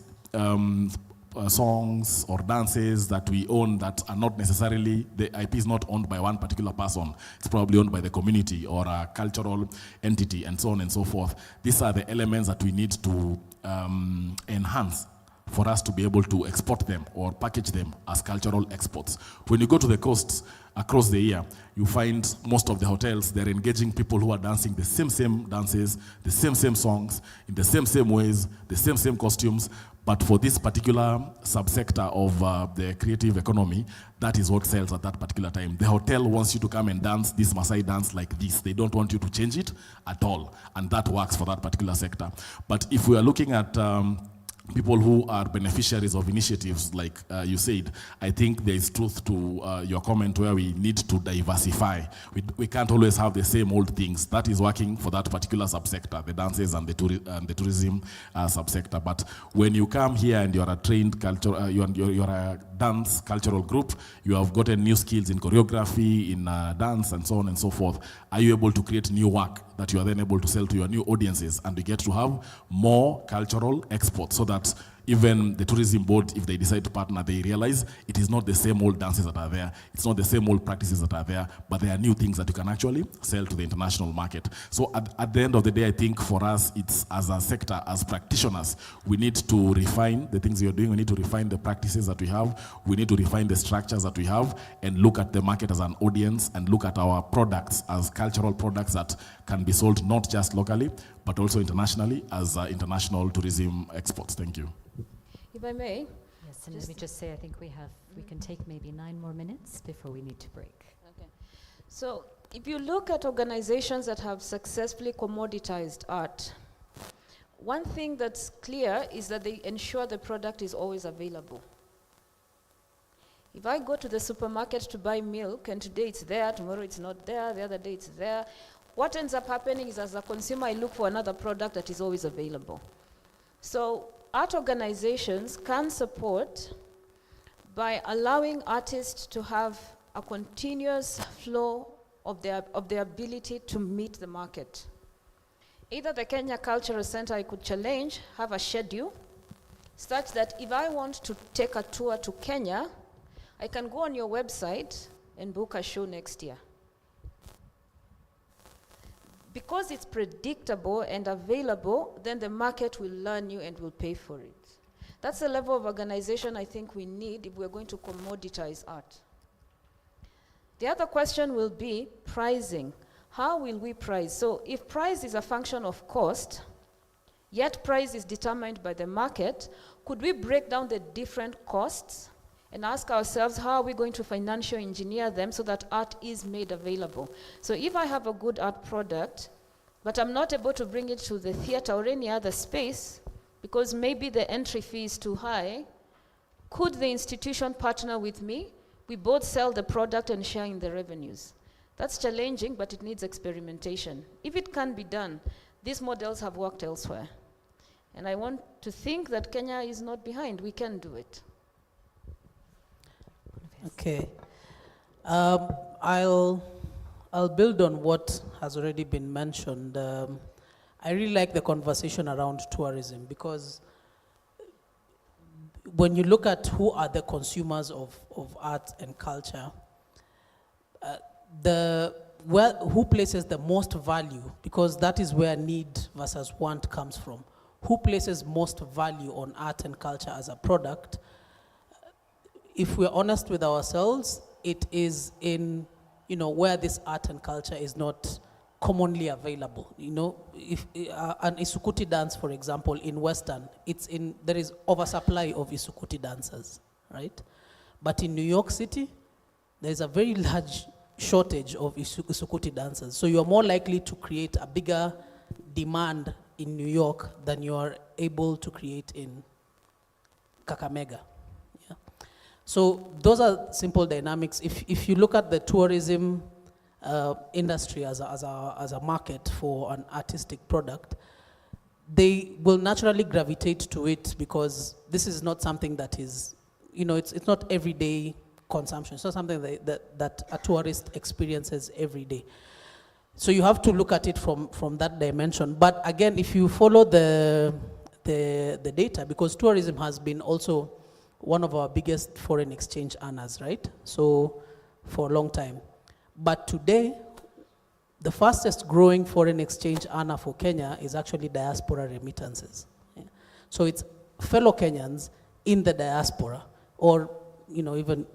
songs or dances that we own that are not necessarily, the IP is not owned by one particular person. It's probably owned by the community or a cultural entity and so on and so forth. These are the elements that we need to enhance for us to be able to export them or package them as cultural exports. When you go to the coasts across the year, you find most of the hotels, they're engaging people who are dancing the same dances, the same songs, in the same ways, the same costumes. But for this particular subsector of the creative economy, that is what sells at that particular time. The hotel wants you to come and dance this Maasai dance like this. They don't want you to change it at all. And that works for that particular sector. But if we are looking at people who are beneficiaries of initiatives, like you said, I think there is truth to your comment where we need to diversify. We can't always have the same old things. That is working for that particular subsector, the dances and the tourism subsector. But when you come here and you're a trained you're a dance cultural group, you have gotten new skills in choreography, in dance, and so on and so forth. Are you able to create new work that you are then able to sell to your new audiences, and we get to have more cultural exports, so that even the tourism board, if they decide to partner, they realize it is not the same old dances that are there, it's not the same old practices that are there, but there are new things that you can actually sell to the international market. So at the end of the day, I think for us, it's as a sector, as practitioners, we need to refine the things we are doing, we need to refine the practices that we have, we need to refine the structures that we have, and look at the market as an audience, and look at our products as cultural products that can be sold not just locally, but also internationally as international tourism exports. Thank you. If I may. Yes, and let me just say, I think we can take maybe 9 more minutes before we need to break. Okay. So if you look at organizations that have successfully commoditized art, one thing that's clear is that they ensure the product is always available. If I go to the supermarket to buy milk, and today it's there, tomorrow it's not there, the other day it's there, what ends up happening is, as a consumer, I look for another product that is always available. So art organizations can support by allowing artists to have a continuous flow of their ability to meet the market. Either the Kenya Cultural Center, I could challenge, have a schedule such that if I want to take a tour to Kenya, I can go on your website and book a show next year. Because it's predictable and available, then the market will learn you and will pay for it. That's the level of organization I think we need if we're going to commoditize art. The other question will be pricing. How will we price? So if price is a function of cost, yet price is determined by the market, could we break down the different costs and ask ourselves, how are we going to financially engineer them so that art is made available? So if I have a good art product, but I'm not able to bring it to the theater or any other space, because maybe the entry fee is too high, Could the institution partner with me? We both sell the product and share in the revenues. That's challenging, but it needs experimentation. If it can be done, these models have worked elsewhere. And I want to think that Kenya is not behind. We can do it. Okay. I'll build on what has already been mentioned. I really like the conversation around tourism, because when you look at who are the consumers of art and culture, who places the most value, because that is where need versus want comes from. Who places most value on art and culture as a product? If we're honest with ourselves, it is in, where this art and culture is not commonly available. If an Isukuti dance, for example, in Western, there is oversupply of Isukuti dancers, right? But in New York City, there is a very large shortage of Isukuti dancers. So you are more likely to create a bigger demand in New York than you are able to create in Kakamega. Yeah. So those are simple dynamics. If you look at the tourism industry as a market for an artistic product, they will naturally gravitate to it, because this is not something that is, it's not everyday consumption. It's not something that a tourist experiences every day. So you have to look at it from that dimension. But again, if you follow the data, because tourism has been also one of our biggest foreign exchange earners, right? So for a long time. But today, the fastest growing foreign exchange earner for Kenya is actually diaspora remittances. Yeah. So it's fellow Kenyans in the diaspora, or even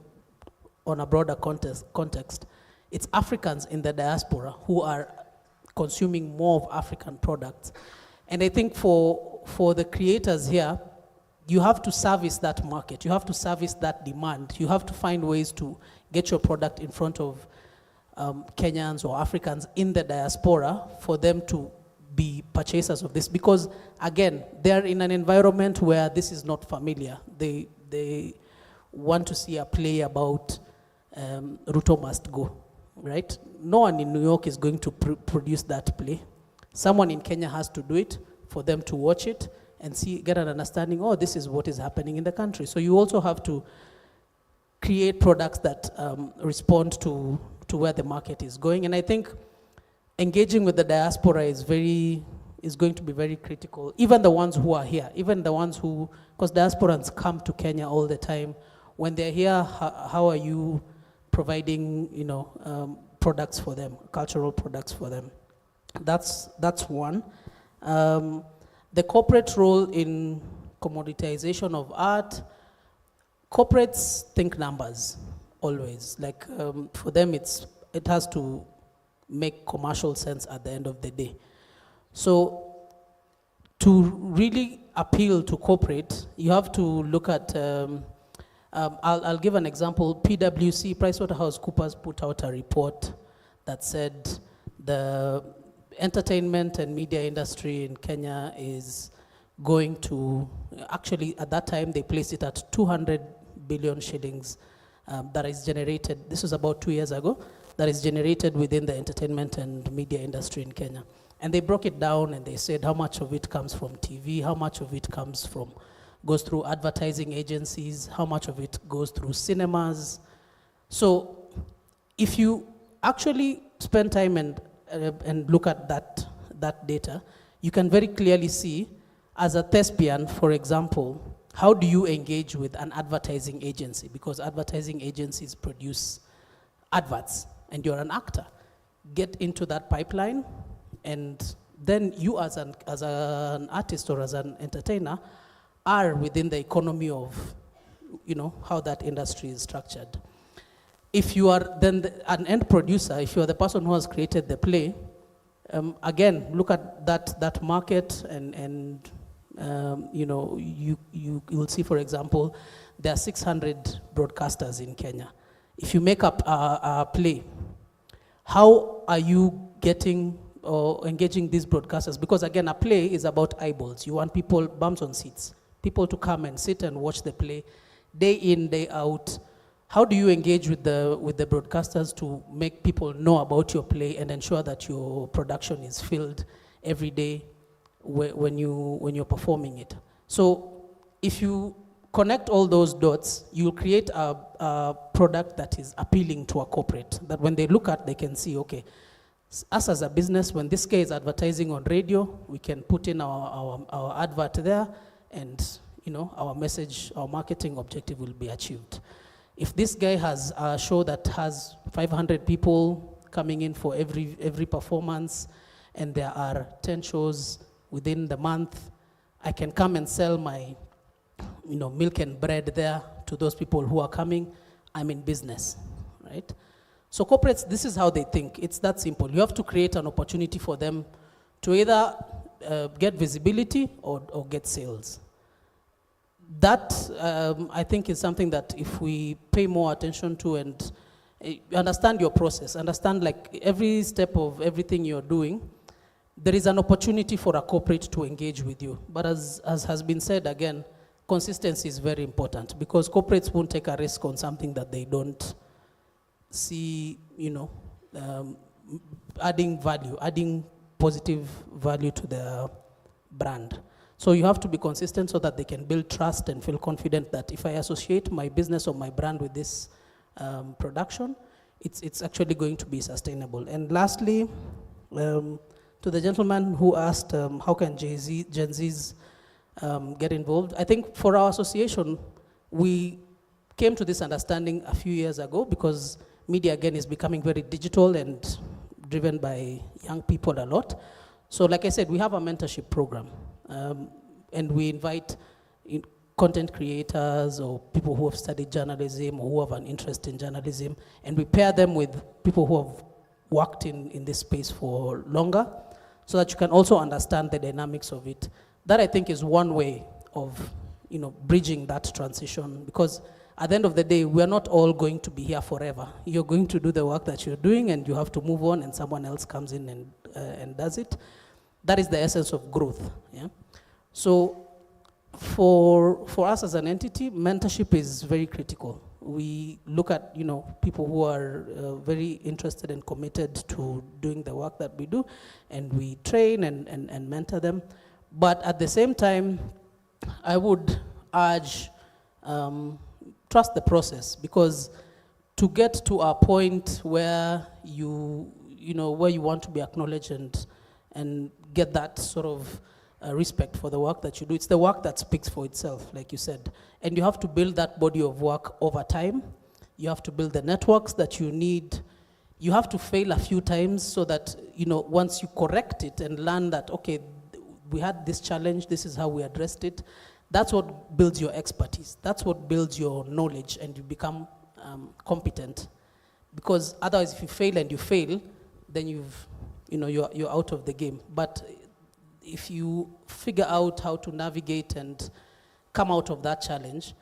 on a broader context, it's Africans in the diaspora who are consuming more of African products. And I think for the creators here, you have to service that market. You have to service that demand. You have to find ways to get your product in front of Kenyans or Africans in the diaspora for them to be purchasers of this. Because again, they're in an environment where this is not familiar. They want to see a play about Ruto must go, right? No one in New York is going to produce that play. Someone in Kenya has to do it for them to watch it and get an understanding, this is what is happening in the country. So you also have to create products that respond to where the market is going. And I think engaging with the diaspora is going to be very critical. Even the ones who are here, even the ones because diasporans come to Kenya all the time. When they're here, how are you providing, products for them, cultural products for them? That's one. The corporate role in commoditization of art, corporates think numbers always. Like for them, it has to make commercial sense at the end of the day. So to really appeal to corporate, you have to look at, I'll give an example. PwC, PricewaterhouseCoopers, put out a report that said the entertainment and media industry in Kenya is going to, actually at that time they placed it at 200 billion shillings that is generated, this was about 2 years ago, that is generated within the entertainment and media industry in Kenya. And they broke it down and they said how much of it comes from TV, how much of it goes through advertising agencies, how much of it goes through cinemas. So if you actually spend time and look at that data, you can very clearly see, as a thespian, for example, how do you engage with an advertising agency? Because advertising agencies produce adverts, and you're an actor. Get into that pipeline, and then you as an artist or as an entertainer are within the economy of, how that industry is structured. If you are then an end producer, if you are the person who has created the play, again, look at that market, and you will see, for example, there are 600 broadcasters in Kenya. If you make up a play, how are you getting or engaging these broadcasters? Because again, a play is about eyeballs. You want people, bums on seats, people to come and sit and watch the play, day in, day out, how do you engage with the broadcasters to make people know about your play and ensure that your production is filled every day when you're performing it? So if you connect all those dots, you'll create a product that is appealing to a corporate, that when they look at, they can see, okay, us as a business, when this guy is advertising on radio, we can put in our advert there, and our message, our marketing objective will be achieved. If this guy has a show that has 500 people coming in for every performance, and there are 10 shows within the month, I can come and sell my milk and bread there to those people who are coming. I'm in business, right? So corporates, this is how they think. It's that simple. You have to create an opportunity for them to either get visibility or get sales. That, I think, is something that if we pay more attention to and understand your process, understand like every step of everything you're doing, there is an opportunity for a corporate to engage with you. But as has been said again, consistency is very important, because corporates won't take a risk on something that they don't see, adding value, adding positive value to their brand. So you have to be consistent so that they can build trust and feel confident that if I associate my business or my brand with this production, it's actually going to be sustainable. And lastly, to the gentleman who asked how can Gen Zs get involved, I think for our association, we came to this understanding a few years ago, because media again is becoming very digital and driven by young people a lot. So like I said, we have a mentorship program, and we invite content creators or people who have studied journalism or who have an interest in journalism, and we pair them with people who have worked in this space for longer, so that you can also understand the dynamics of it. That, I think, is one way of bridging that transition, because at the end of the day, we're not all going to be here forever. You're going to do the work that you're doing, and you have to move on, and someone else comes in and does it. That is the essence of growth. Yeah. So for us as an entity, mentorship is very critical. We look at people who are very interested and committed to doing the work that we do, and we train and mentor them. But at the same time, I would urge trust the process, because to get to a point where where you want to be acknowledged and get that sort of respect for the work that you do, it's the work that speaks for itself, like you said. And you have to build that body of work over time. You have to build the networks that you need. You have to fail a few times so that, once you correct it and learn that, okay, we had this challenge, this is how we addressed it, that's what builds your expertise. That's what builds your knowledge, and you become competent. Because otherwise, if you fail and you fail, then you're out of the game. But if you figure out how to navigate and come out of that challenge,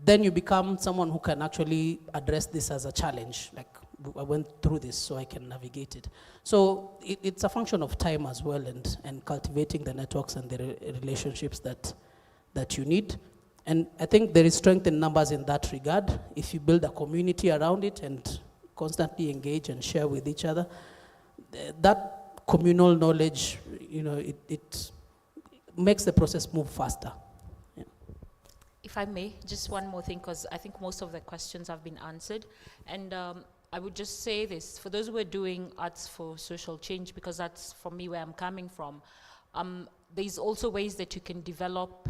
then you become someone who can actually address this as a challenge. Like, I went through this, so I can navigate it. So it's a function of time as well, and cultivating the networks and the relationships that you need. And I think there is strength in numbers in that regard. If you build a community around it and constantly engage and share with each other, that communal knowledge, it makes the process move faster. Yeah. If I may, just one more thing, because I think most of the questions have been answered. And I would just say this, for those who are doing arts for social change, because that's, for me, where I'm coming from, there's also ways that you can develop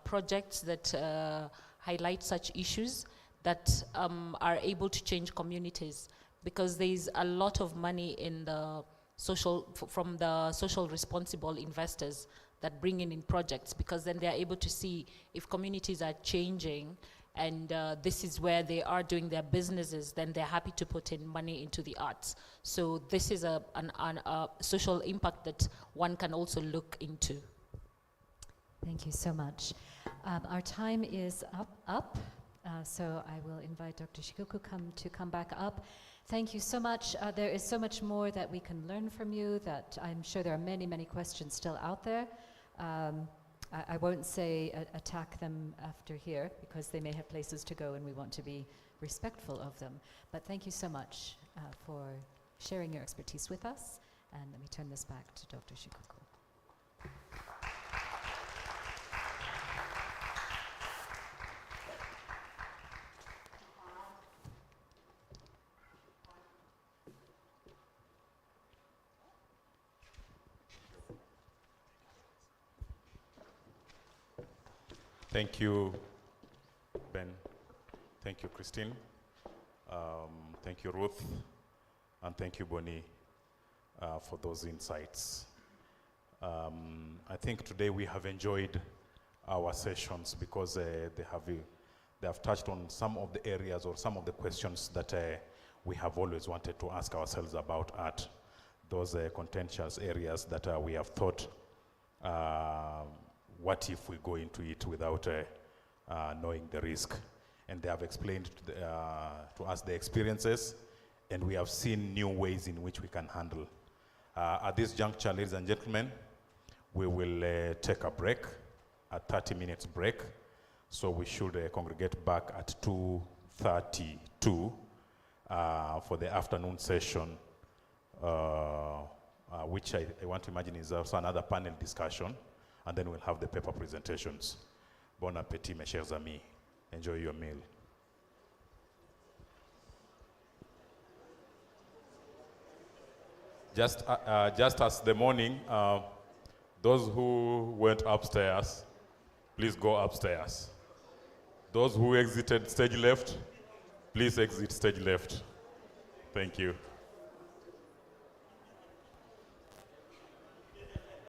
projects that highlight such issues that are able to change communities, because there's a lot of money in the from the social responsible investors that bring in projects, because then they're able to see if communities are changing and this is where they are doing their businesses, then they're happy to put in money into the arts. So this is a social impact that one can also look into. Thank you so much. Our time is up, so I will invite Dr. Shikuku to come back up. Thank you so much. There is so much more that we can learn from you, that I'm sure there are many, many questions still out there. I won't say attack them after here, because they may have places to go and we want to be respectful of them. But thank you so much for sharing your expertise with us. And let me turn this back to Dr. Shikuku. Thank you, Ben. Thank you, Christine. Thank you, Ruth. And thank you, Bonnie, for those insights. I think today we have enjoyed our sessions because they have touched on some of the areas or some of the questions that we have always wanted to ask ourselves about art. Those contentious areas that we have thought, what if we go into it without knowing the risk? And they have explained to us the experiences, and we have seen new ways in which we can handle. At this juncture, ladies and gentlemen, we will take a break, a 30-minute break. So we should congregate back at 2:32 for the afternoon session, which I want to imagine is also another panel discussion. And then we'll have the paper presentations. Bon appétit, mes chers amis. Enjoy your meal. Just as the morning, those who went upstairs, please go upstairs. Those who exited stage left, please exit stage left. Thank you.